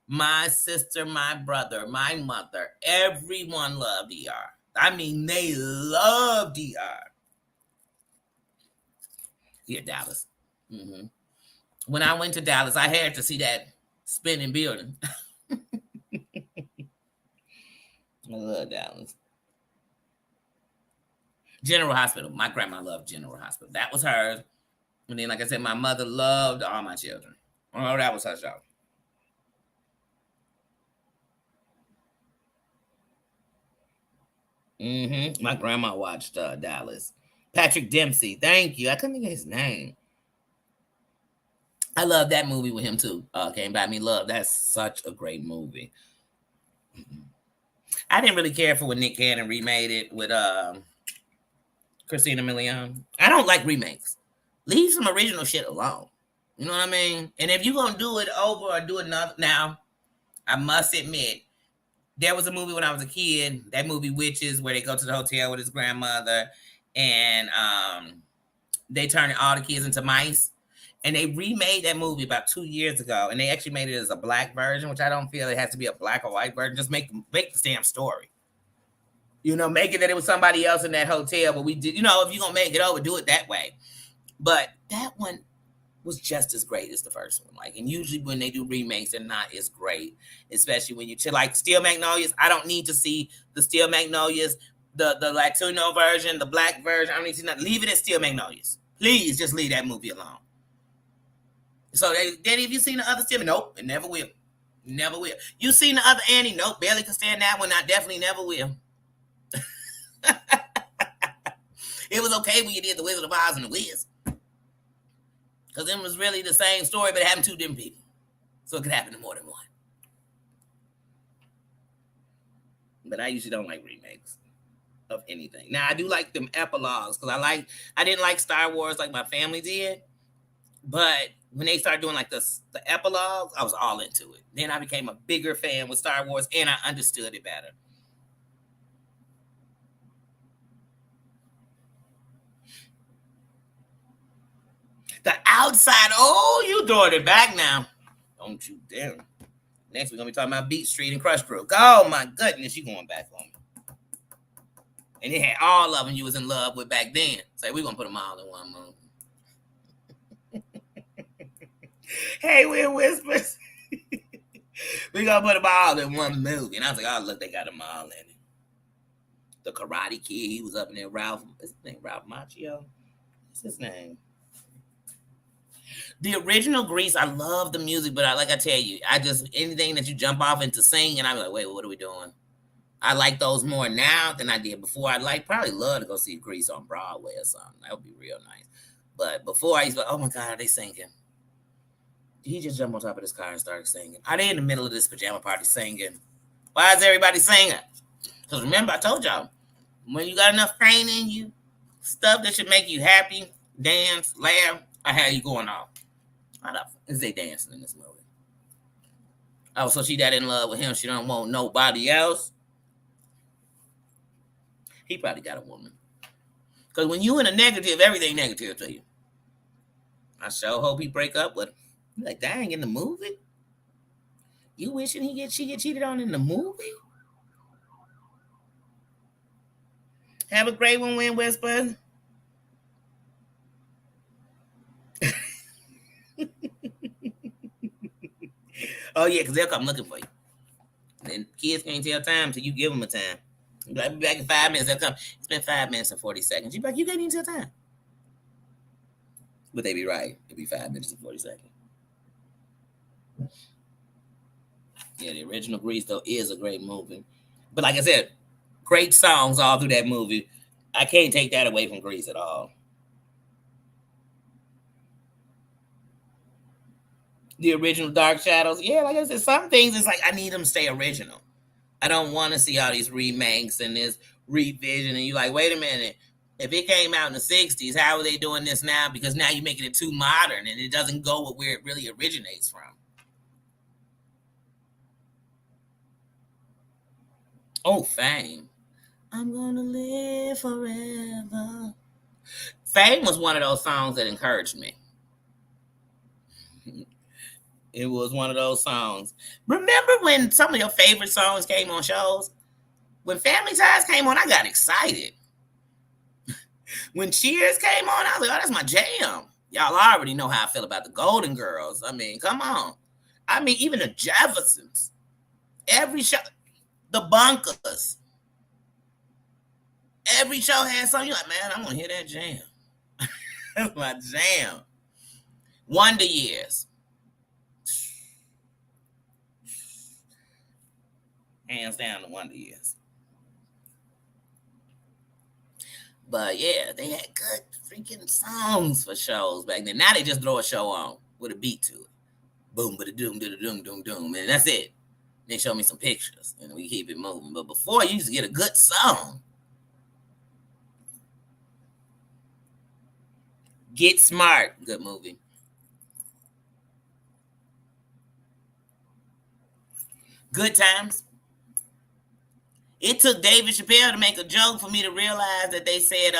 My sister, my brother, my mother, everyone loved ER. I mean, they loved ER. Here, Dallas. Mm-hmm. When I went to Dallas, I had to see that spinning building. I love Dallas. General Hospital. My grandma loved General Hospital. That was hers. And then, like I said, my mother loved All My Children. Oh, that was her show. Mm-hmm. My grandma watched Dallas. Patrick Dempsey. Thank you. I couldn't think of his name. I love that movie with him too. Came by Me Love. That's such a great movie. I didn't really care for when Nick Cannon remade it with Christina Milian. I don't like remakes. Leave some original shit alone. You know what I mean? And if you're gonna do it over or do another now, I must admit, there was a movie when I was a kid, that movie Witches, where they go to the hotel with his grandmother and they turn all the kids into mice. And they remade that movie about 2 years ago, and they actually made it as a black version, which I don't feel it has to be a black or white version. Just make the damn story. You know, make it that it was somebody else in that hotel, but we did, you know, if you're going to make it over, do it that way. But that one was just as great as the first one. Like, and usually when they do remakes, they're not as great, especially when you like Steel Magnolias. I don't need to see the Steel Magnolias, the Latino version, the black version. I don't need to see nothing. Leave it as Steel Magnolias. Please just leave that movie alone. So, Daddy, have you seen the other Steel? Nope, it never will. Never will. You seen the other Annie? Nope, barely can stand that one. I definitely never will. It was okay when you did The Wizard of Oz and The Wiz. Because it was really the same story, but it happened to 2 different people. So it could happen to more than one. But I usually don't like remakes of anything. Now, I do like them epilogues, because I didn't like Star Wars like my family did. But when they started doing like the epilogues, I was all into it. Then I became a bigger fan with Star Wars, and I understood it better. The Outside. Oh, you throwing it back now. Don't you dare. Next, we're going to be talking about Beat Street and Crush Crew. Oh, my goodness, you going back on me. And it had all of them you was in love with back then. So we're going to put them all in one movie. Hey, we're Whispers. We're going to put them all in one movie. And I was like, oh, look, they got them all in it. The Karate Kid, he was up in there. Ralph, what's his name? Ralph Macchio? What's his name? The original Grease, I love the music, but like I tell you, anything that you jump off into sing, and I'm like, wait, what are we doing? I like those more now than I did before. I'd probably love to go see Grease on Broadway or something. That would be real nice. But before I used to, oh my God, are they singing? He just jumped on top of this car and started singing. Are they in the middle of this pajama party singing? Why is everybody singing? Because remember, I told y'all, when you got enough pain in you, stuff that should make you happy, dance, laugh, I had you going off. How the fuck is they dancing in this movie? Oh, so she that in love with him, she don't want nobody else? He probably got a woman. Because when you in a negative, everything negative to you. I sure hope he break up with her. You're like, dang, in the movie? You wishing she get cheated on in the movie? Have a great one, Win Whisper. Oh, yeah, because they'll come looking for you. And kids can't tell time until you give them a time. I'll be back in 5 minutes. They'll come. It's been 5 minutes and 40 seconds. You be like, you can't even tell time. But they be right. It'll be 5 minutes and 40 seconds. Yeah, the original Grease, though, is a great movie. But like I said, great songs all through that movie. I can't take that away from Grease at all. The original Dark Shadows. Yeah, like I said, some things it's like I need them to stay original. I don't want to see all these remakes and this revision. And you're like, wait a minute. If it came out in the 60s, how are they doing this now? Because now you're making it too modern and it doesn't go with where it really originates from. Oh, Fame. I'm gonna live forever. Fame was one of those songs that encouraged me. It was one of those songs. Remember when some of your favorite songs came on shows? When Family Ties came on, I got excited. When Cheers came on, I was like, oh, that's my jam. Y'all already know how I feel about the Golden Girls. I mean, come on. I mean, even the Jeffersons. Every show, the Bunkers. Every show had something. You're like, man, I want to hear that jam. That's my jam. Wonder Years. Hands down the Wonder Years. But yeah, they had good freaking songs for shows back then. Now they just throw a show on with a beat to it. Boom, but a doom, doom, doom, doom, doom, and that's it. They show me some pictures and we keep it moving. But before, you used to get a good song. Get Smart, good movie. Good Times. It took David Chappelle to make a joke for me to realize that they said,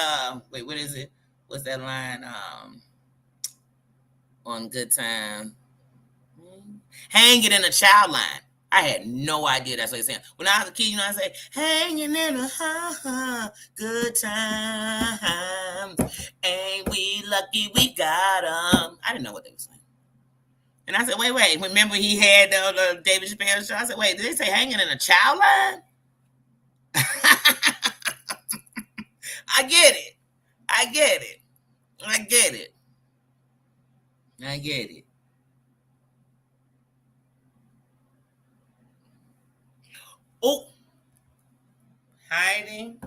wait, what is it? What's that line? On Good Time. Hang it in a child line. I had no idea that's what he's saying. When I was a kid, you know, I say, hanging in a good time. Ain't we lucky we got them? I didn't know what they were saying. And I said, wait. Remember he had the David Chappelle show? I said, wait, did they say hanging in a child line? I get it. Oh, hiding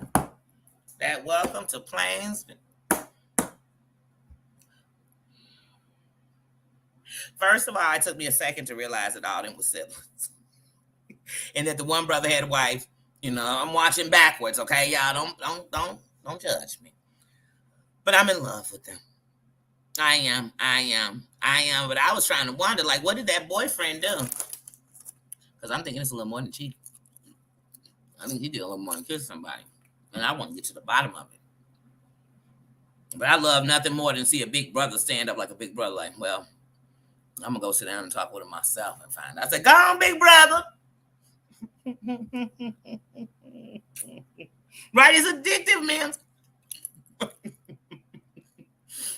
that welcome to Plains. First of all, it took me a second to realize that all them was siblings. And that the one brother had a wife. You know, I'm watching backwards, okay? Y'all don't judge me. But I'm in love with them. I am. But I was trying to wonder, like, what did that boyfriend do? Because I'm thinking it's a little more than cheating. I think he did a little more than kiss somebody. And I want to get to the bottom of it. But I love nothing more than see a big brother stand up like a big brother, like, well, I'm going to go sit down and talk with him myself and find out. I said, go on, big brother. Right? It's addictive, man.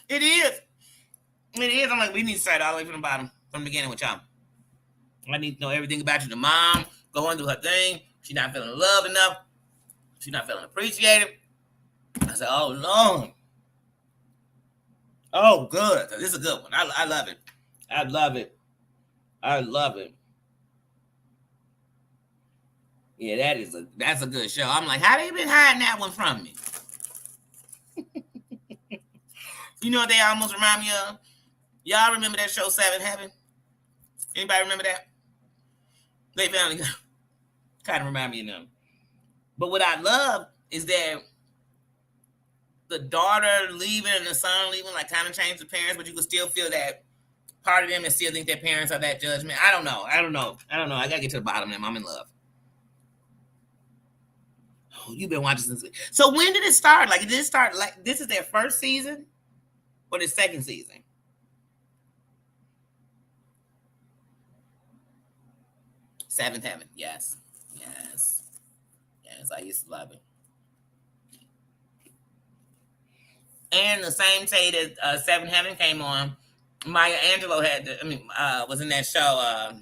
It is. I'm like, we need to start all the way from the bottom, from the beginning with y'all. I need to know everything about you. The mom going through her thing. She's not feeling loved enough. She's not feeling appreciated. I said, oh, Lord. Oh, good. This is a good one. I love it. I love it. Yeah, that's a good show. I'm like, how they been hiding that one from me? You know what they almost remind me of? Y'all remember that show, Seventh Heaven? Anybody remember that? They finally kind of remind me of them. But what I love is that the daughter leaving and the son leaving, like, kind of changed the parents, but you can still feel that part of them and still think their parents are that judgment. I don't know. I got to get to the bottom of them. I'm in love. Oh, you've been watching since. So when did it start? Like, did it start, like, this is their first season or the second season? Seventh Heaven. Yes. I used to love it. And the same day that Seventh Heaven came on, Maya Angelou was in that show.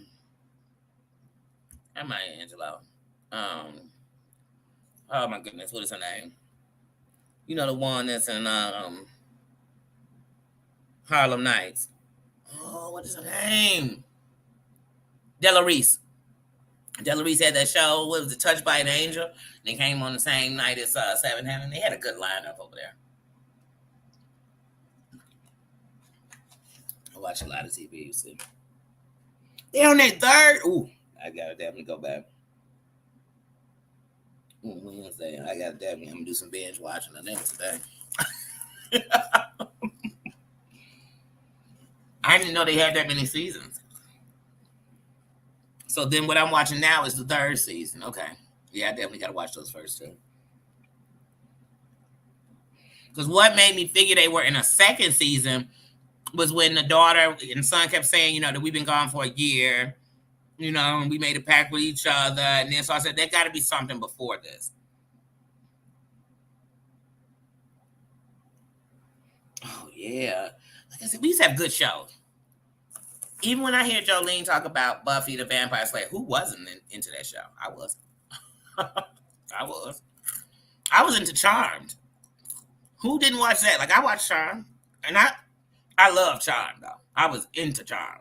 Maya Angelou. Oh my goodness, what is her name? You know, the one that's in Harlem Nights. Oh, what is her name? Della Reese. Della Reese had that show. What was it? Touched by an Angel. They came on the same night as Seventh Heaven. They had a good lineup over there. I watch a lot of TV, you see. They're on their third. Ooh, I gotta definitely go back. Wednesday, I gotta definitely. I'm gonna do some binge watching on them today. I didn't know they had that many seasons. So then what I'm watching now is the third season. Okay. Yeah, I definitely got to watch those first two. Because what made me figure they were in a second season was when the daughter and son kept saying, that we've been gone for a year, and we made a pact with each other. And then so I said, there got to be something before this. Oh, yeah. Like I said, we used to have good shows. Even when I hear Jolene talk about Buffy the Vampire Slayer, who wasn't into that show? I was. I was. I was into Charmed. Who didn't watch that? Like I watched Charmed, and I love Charmed though. I was into Charmed.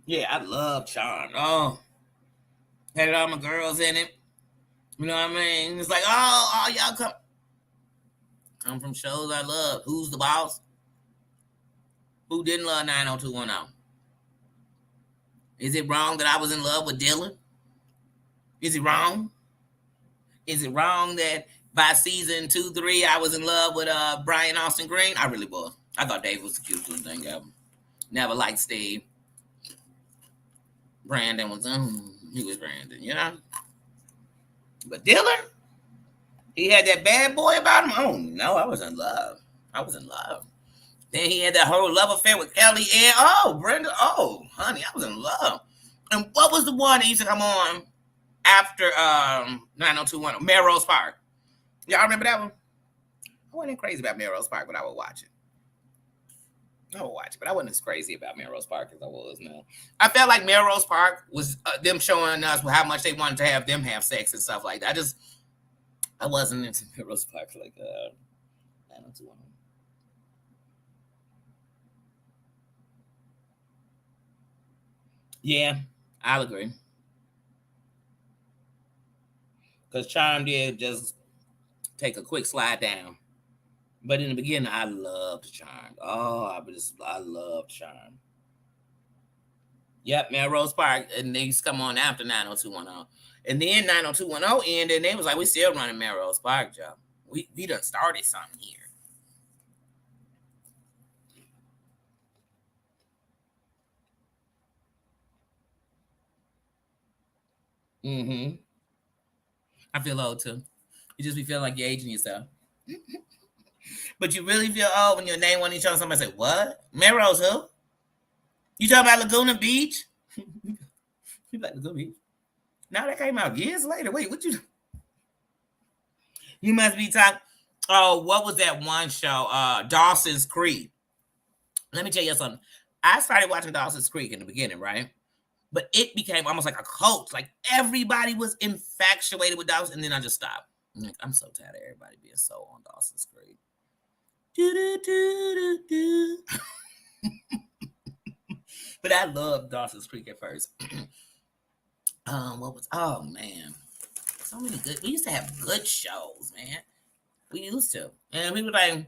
Yeah, I love Charmed. Oh, had all my girls in it. You know what I mean? It's like, oh, y'all come from shows I love. Who's the Boss? Who didn't love 90210? Is it wrong that I was in love with Dylan? Is it wrong? Is it wrong that by season 2, 3, I was in love with Brian Austin Green? I really was. I thought Dave was the cutest thing ever. Never liked Steve. Brandon was, he was Brandon, But Dylan, he had that bad boy about him. Oh, no, I was in love. Then he had that whole love affair with Kelly and, Brenda. Oh, honey, I was in love. And what was the one that used to come on after 90210? Melrose Park. Y'all remember that one? I wasn't crazy about Melrose Park, but I would watch it. But I wasn't as crazy about Melrose Park as I was now. I felt like Melrose Park was them showing us how much they wanted to have them have sex and stuff like that. I wasn't into Melrose Park like 90210. Yeah, I'll agree. Because Charm did just take a quick slide down. But in the beginning, I loved Charm. Oh, I loved Charm. Yep, Melrose Park, and they used to come on after 90210. And then 90210 ended, and they was like, we still running Melrose Park, Joe. We done started something here. Mm-hmm. I feel old too. You just be feeling like you're aging yourself. But you really feel old when your name one each other. Somebody say, what? Melrose who? You talking about Laguna Beach? You like Laguna Beach? Now that came out years later. Wait, what you? You must be talking. Oh, what was that one show? Dawson's Creek. Let me tell you something. I started watching Dawson's Creek in the beginning, right? But it became almost like a cult. Like everybody was infatuated with Dawson, and then I just stopped. I'm so tired of everybody being so on Dawson's Creek. But I loved Dawson's Creek at first. What was? Oh man, so many good. We used to have good shows, man. We used to, and we were like,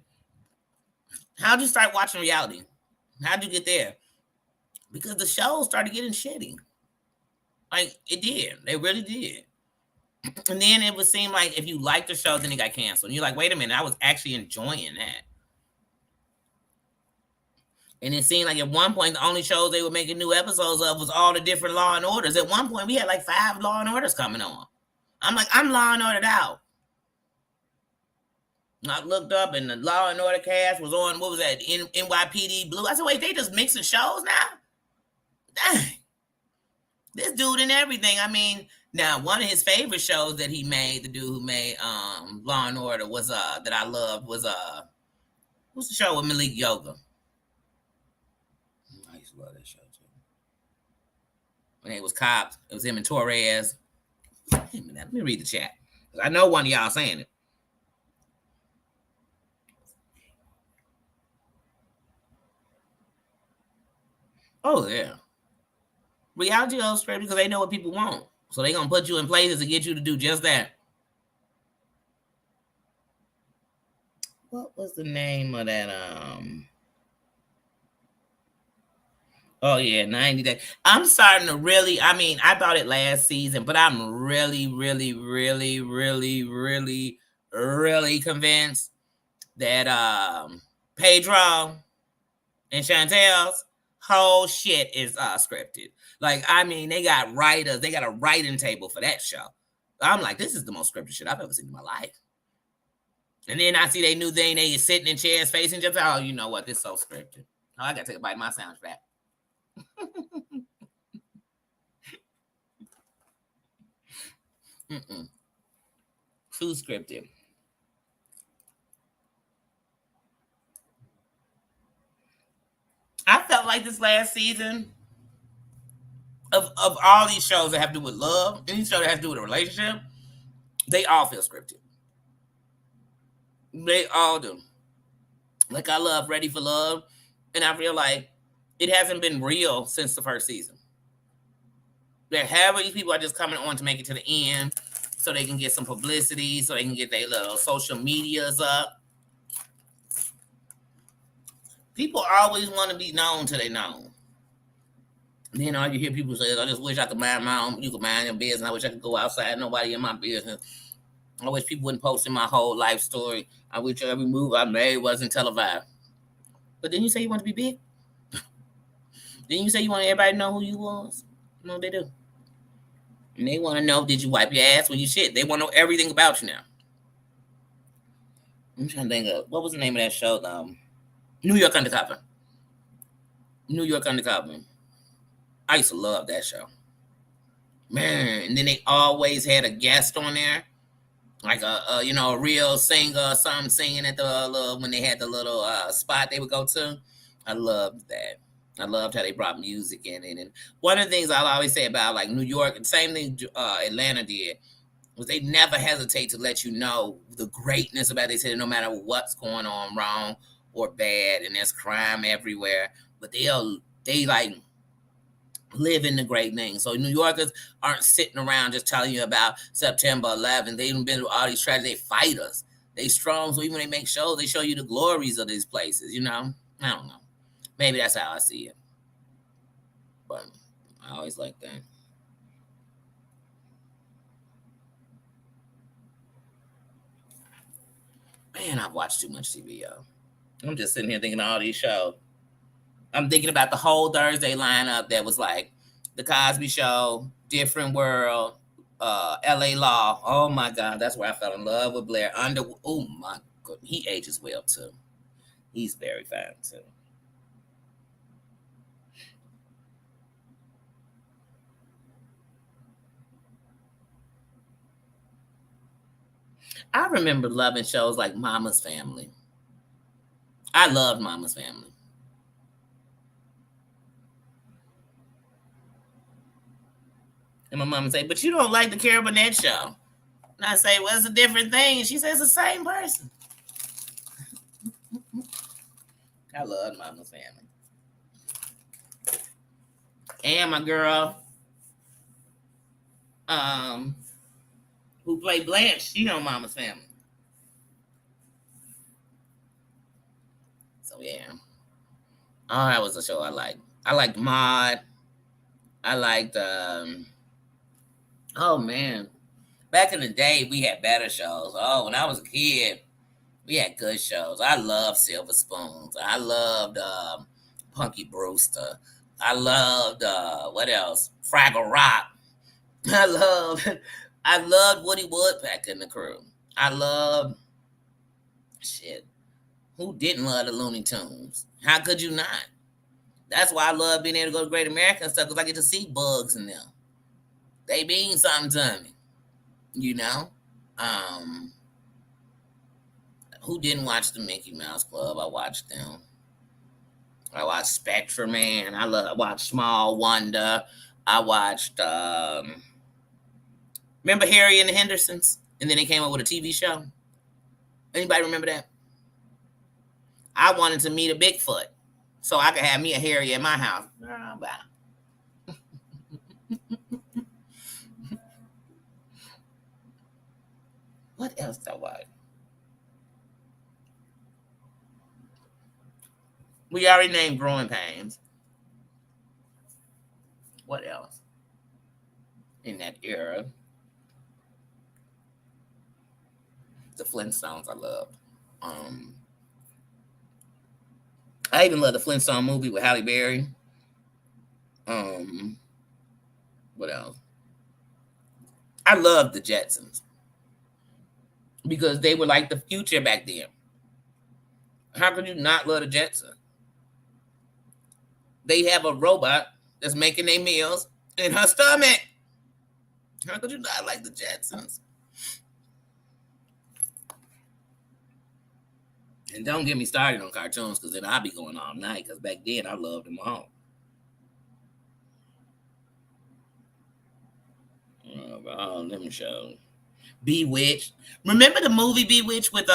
"How'd you start watching reality? How'd you get there?" Because the shows started getting shitty. Like it did, they really did. And then it would seem like if you liked the show, then it got canceled. And you're like, wait a minute, I was actually enjoying that. And it seemed like at one point the only shows they were making new episodes of was all the different Law and Orders. At one point we had like 5 Law and Orders coming on. I'm like, I'm Law and Ordered out. And I looked up and the Law and Order cast was on, what was that, NYPD Blue. I said, wait, they just mixing shows now? Dang. This dude and everything. I mean, now one of his favorite shows that he made, the dude who made Law and Order was that I loved was what's the show with Malik Yoga? I used to love that show too. When it was cops, it was him and Torres. Let me read the chat. I know one of y'all saying it. Oh yeah. Reality goes straight because they know what people want. So they're gonna put you in places to get you to do just that. What was the name of that? Oh yeah, 90 days. I'm starting to really, I mean, I thought it last season, but I'm really, really, really, really, really, really convinced that Pedro and Chantel's Whole shit is scripted. Like, I mean, they got writers, they got a writing table for that show. I'm like, this is the most scripted shit I've ever seen in my life. And then I see they new thing, they sitting in chairs facing just, oh, you know what, this is so scripted. Oh, I gotta take a bite of my sound for that. Too scripted. I felt like this last season of all these shows that have to do with love, any show that has to do with a relationship, they all feel scripted. They all do. Like, I love Ready for Love, and I feel like it hasn't been real since the first season. That half of these people are just coming on to make it to the end so they can get some publicity, so they can get their little social medias up. People always want to be known till they known. And then all you hear people say, I just wish I could mind my own, you could mind your business. I wish I could go outside, nobody in my business. I wish people wouldn't post in my whole life story. I wish every move I made wasn't televised. But then you say you want to be big? Then you say you want everybody to know who you was? No, they do. And they want to know, did you wipe your ass when you shit? They want to know everything about you now. I'm trying to think of, what was the name of that show? New York Undercover. New York Undercover. I used to love that show. Man, and then they always had a guest on there. Like a real singer or something singing at the when they had the little spot they would go to. I loved that. I loved how they brought music in it. And one of the things I'll always say about like New York, and same thing Atlanta did, was they never hesitate to let you know the greatness about it. They said no matter what's going on wrong or bad, and there's crime everywhere, but they like live in the great things. So New Yorkers aren't sitting around just telling you about September 11th. They've been to all these tragedies. They fight us. They strong. So even when they make shows, they show you the glories of these places. You know, I don't know. Maybe that's how I see it. But I always like that. Man, I've watched too much TV, yo. I'm just sitting here thinking of all these shows. I'm thinking about the whole Thursday lineup that was like The Cosby Show, Different World, L.A. Law. Oh my God, that's where I fell in love with Blair Underwood. Oh my God, he ages well too. He's very fine too. I remember loving shows like Mama's Family. I loved Mama's Family. And my mom would say, but you don't like the Carol Burnett show. And I say, well, it's a different thing. She says the same person. I love Mama's Family. And my girl, who played Blanche, you know Mama's Family. So yeah. Oh, that was a show I liked. I liked Maude. I liked oh man. Back in the day we had better shows. Oh, when I was a kid, we had good shows. I loved Silver Spoons. I loved Punky Brewster. I loved what else? Fraggle Rock. I loved Woody Woodpecker and the crew. I loved shit. Who didn't love the Looney Tunes? How could you not? That's why I love being able to go to Great American stuff because I get to see bugs in them. They mean something to me, you know. Um, who didn't watch the Mickey Mouse Club? I watched them. I watched Spectre Man. I watched Small Wonder. I watched. Remember Harry and the Hendersons, and then they came up with a TV show. Anybody remember that? I wanted to meet a Bigfoot so I could have me a Harry at my house. Girl, bye. What else do I watch? We already named Growing Pains. What else? In that era. The Flintstones I loved. I even love the Flintstone movie with Halle Berry. Um, what else? I love the Jetsons because they were like the future back then. How could you not love the Jetsons? They have a robot that's making their meals in her stomach. How could you not like the Jetsons? And don't get me started on cartoons because then I'll be going all night because back then I loved them all. All them shows. Bewitched. Remember the movie Bewitched with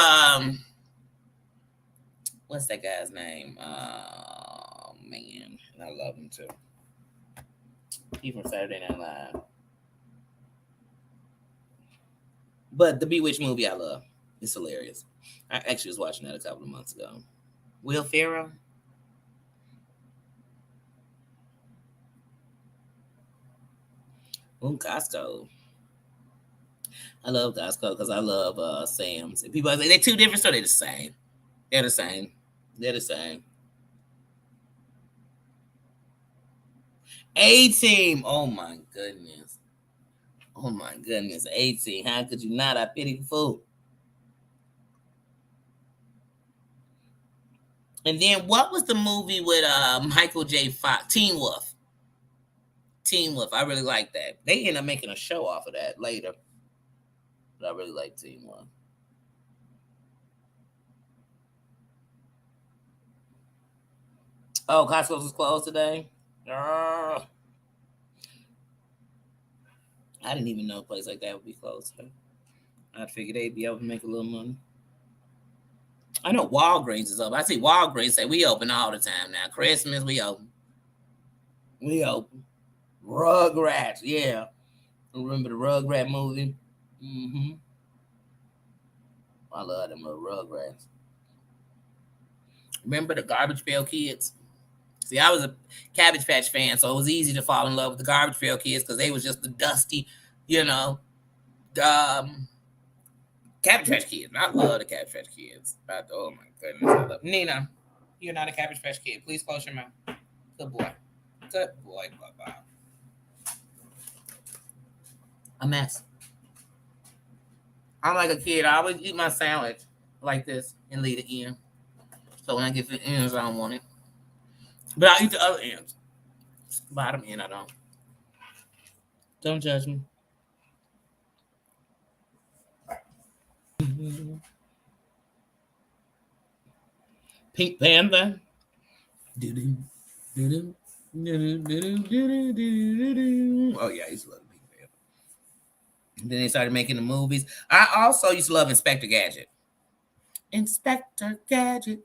what's that guy's name? Oh man, I love him too. He from Saturday Night Live. But the Bewitched movie I love. It's hilarious. I actually was watching that a couple of months ago. Will Ferrell. Oh, Costco. I love Costco because I love Sam's. And people say they're two different, so they're the same. They're the same. They're the same. A-Team. Oh my goodness. Oh my goodness. A-Team. How could you not? I pity the fool. And then what was the movie with Michael J. Fox? Teen Wolf. Teen Wolf. I really like that. They end up making a show off of that later. But I really like Teen Wolf. Oh, Costco's is closed today? I didn't even know a place like that would be closed today. I figured they'd be able to make a little money. I know Walgreens is open. I see Walgreens say we open all the time now. Christmas, we open. We open. Rugrats, yeah. Remember the Rugrat movie? Mm-hmm. I love them little Rugrats. Remember the Garbage Pail Kids? See, I was a Cabbage Patch fan, so it was easy to fall in love with the Garbage Pail Kids because they was just the dusty, you know, Cabbage Patch Kids. I love the Cabbage Patch Kids. Oh my goodness, I love Nina. You're not a Cabbage Patch Kid. Please close your mouth. Good boy. Good boy, Bubba. A mess. I'm like a kid. I always eat my sandwich like this and leave the end. So when I get to the ends, I don't want it. But I'll eat the other ends. Bottom end, I don't. Don't judge me. Pink Panther. Do-do, do-do, do-do, do-do, do-do, do-do. Oh, yeah, I used to love Pink Panther. And then they started making the movies. I also used to love Inspector Gadget. Inspector Gadget.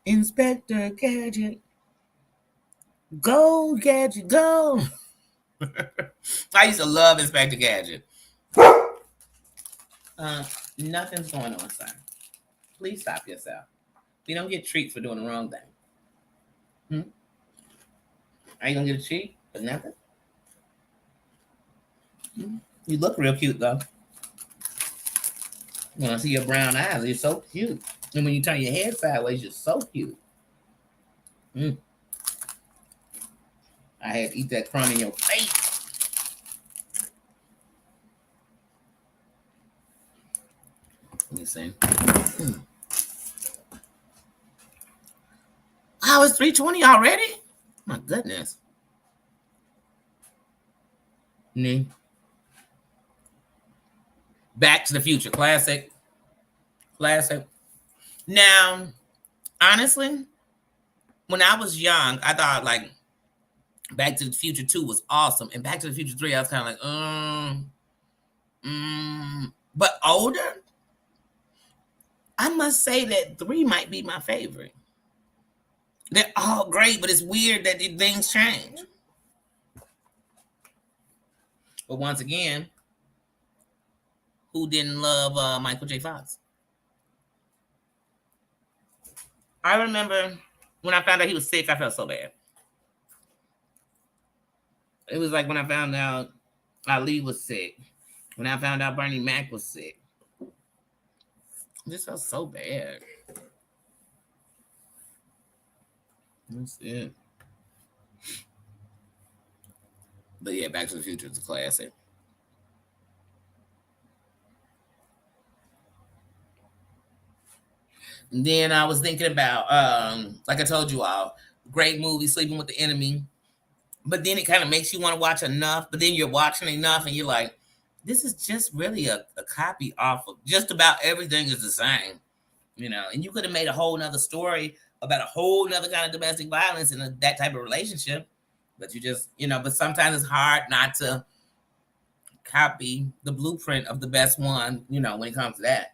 Inspector Gadget. Go, Gadget, go. I used to love Inspector Gadget. Nothing's going on, son. Please stop yourself. You don't get treats for doing the wrong thing. Are you gonna get a treat for nothing? You look real cute though. When I see your brown eyes, you're so cute. And when you turn your head sideways, you're so cute. I had to eat that crumb in your face. Let me see. Oh, it's 3:20 already? My goodness. Back to the Future. Classic. Classic. Now, honestly, when I was young, I thought like Back to the Future 2 was awesome. And Back to the Future 3, I was kind of like, But older, I must say that 3 might be my favorite. They're all great, but it's weird that things change. But once again, who didn't love Michael J. Fox? I remember when I found out he was sick, I felt so bad. It was like when I found out Ali was sick. When I found out Bernie Mac was sick. This felt so bad. That's it. But yeah, Back to the Future is a classic. And then I was thinking about, like I told you all, great movie, Sleeping with the Enemy. But then it kind of makes you want to watch enough. But then you're watching enough, and you're like, this is just really a copy off of just about everything is the same, you know. And you could have made a whole nother story about a whole nother kind of domestic violence in that type of relationship. But you just, you know, but sometimes it's hard not to copy the blueprint of the best one, you know, when it comes to that.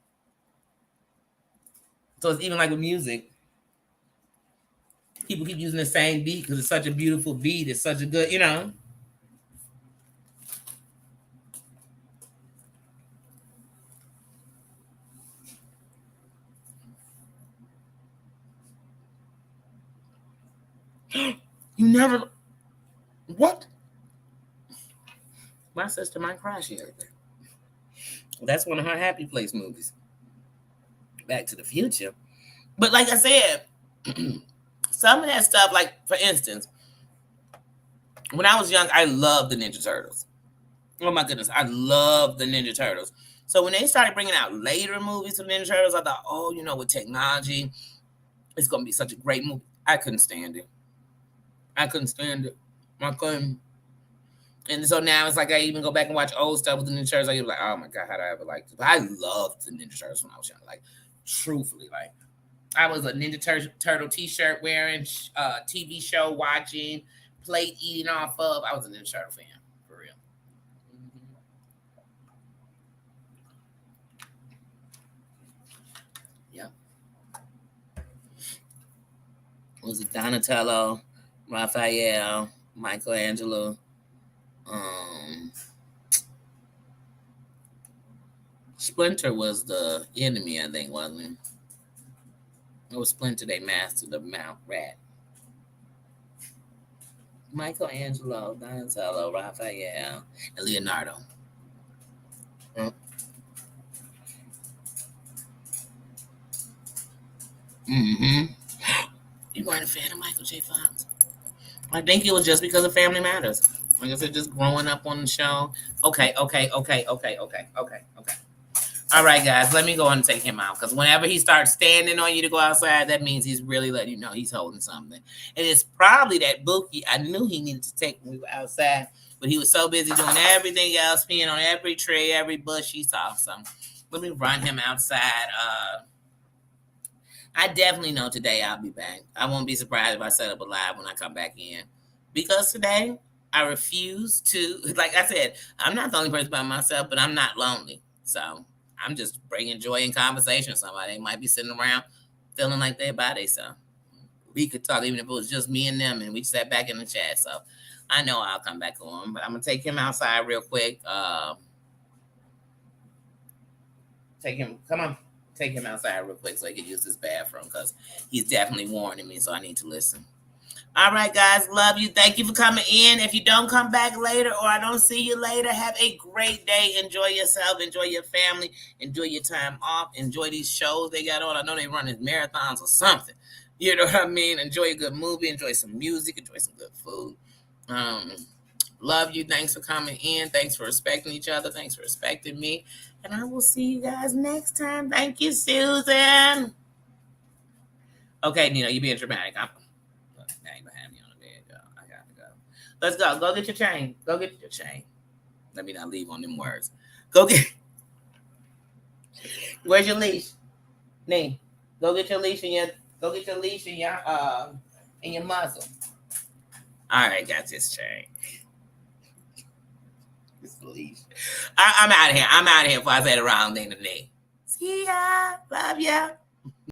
So it's even like with music. People keep using the same beat because it's such a beautiful beat. It's such a good, you know. You never what? My sister might cry. She heard that. That's one of her happy place movies. Back to the Future. But like I said, some of that stuff, like for instance, when I was young, I loved the Ninja Turtles. Oh my goodness, I love the Ninja Turtles. So when they started bringing out later movies of Ninja Turtles, I thought, oh, you know, with technology, it's gonna be such a great movie. I couldn't stand it. I couldn't stand it. I couldn't. And so now it's like I even go back and watch old stuff with the Ninja Turtles. I was like, oh my god, how did I ever like this? But I loved the Ninja Turtles when I was young. Like, truthfully, like I was a Turtle T-shirt wearing, TV show watching, plate eating off of. I was a Ninja Turtle fan for real. Mm-hmm. Yeah, was it Donatello, Raphael, Michelangelo? Um, Splinter was the enemy, I think, wasn't it? It was Splinter. They mastered the Mount Rat. Michelangelo, Donatello, Raphael, and Leonardo. Mm-hmm. You weren't a fan of Michael J. Fox? I think it was just because of Family Matters. Like I said, just growing up on the show. Okay. All right, guys, let me go and take him out because whenever he starts standing on you to go outside, that means he's really letting you know he's holding something. And it's probably that bookie I knew he needed to take when we were outside, but he was so busy doing everything else, peeing on every tree, every bush he saw. So let me run him outside. I definitely know today I'll be back. I won't be surprised if I set up a live when I come back in. Because today I refuse to, like I said, I'm not the only person by myself, but I'm not lonely. So I'm just bringing joy in conversation with somebody. They might be sitting around feeling like they're by themselves. We could talk even if it was just me and them and we sat back in the chat. So I know I'll come back on, but I'm going to take him outside real quick. Come on. Take him outside real quick so he can use this bathroom because he's definitely warning me, so I need to listen. All right, guys, love you. Thank you for coming in. If you don't come back later or I don't see you later, have a great day. Enjoy yourself. Enjoy your family. Enjoy your time off. Enjoy these shows they got on. I know they run these marathons or something. You know what I mean? Enjoy a good movie. Enjoy some music. Enjoy some good food. Love you. Thanks for coming in. Thanks for respecting each other. Thanks for respecting me. And I will see you guys next time. Thank you, Susan. Okay, Nina, you being dramatic. Now you behind me on the bed, y'all. I got to go. Let's go. Go get your chain. Go get your chain. Let me not leave on them words. Go get. Where's your leash? Nee. Go get your leash and your. Go get your leash and your muzzle. All right, got this chain. This leash. I'm out of here. I'm out of here before I say the wrong thing today. See ya. Love ya.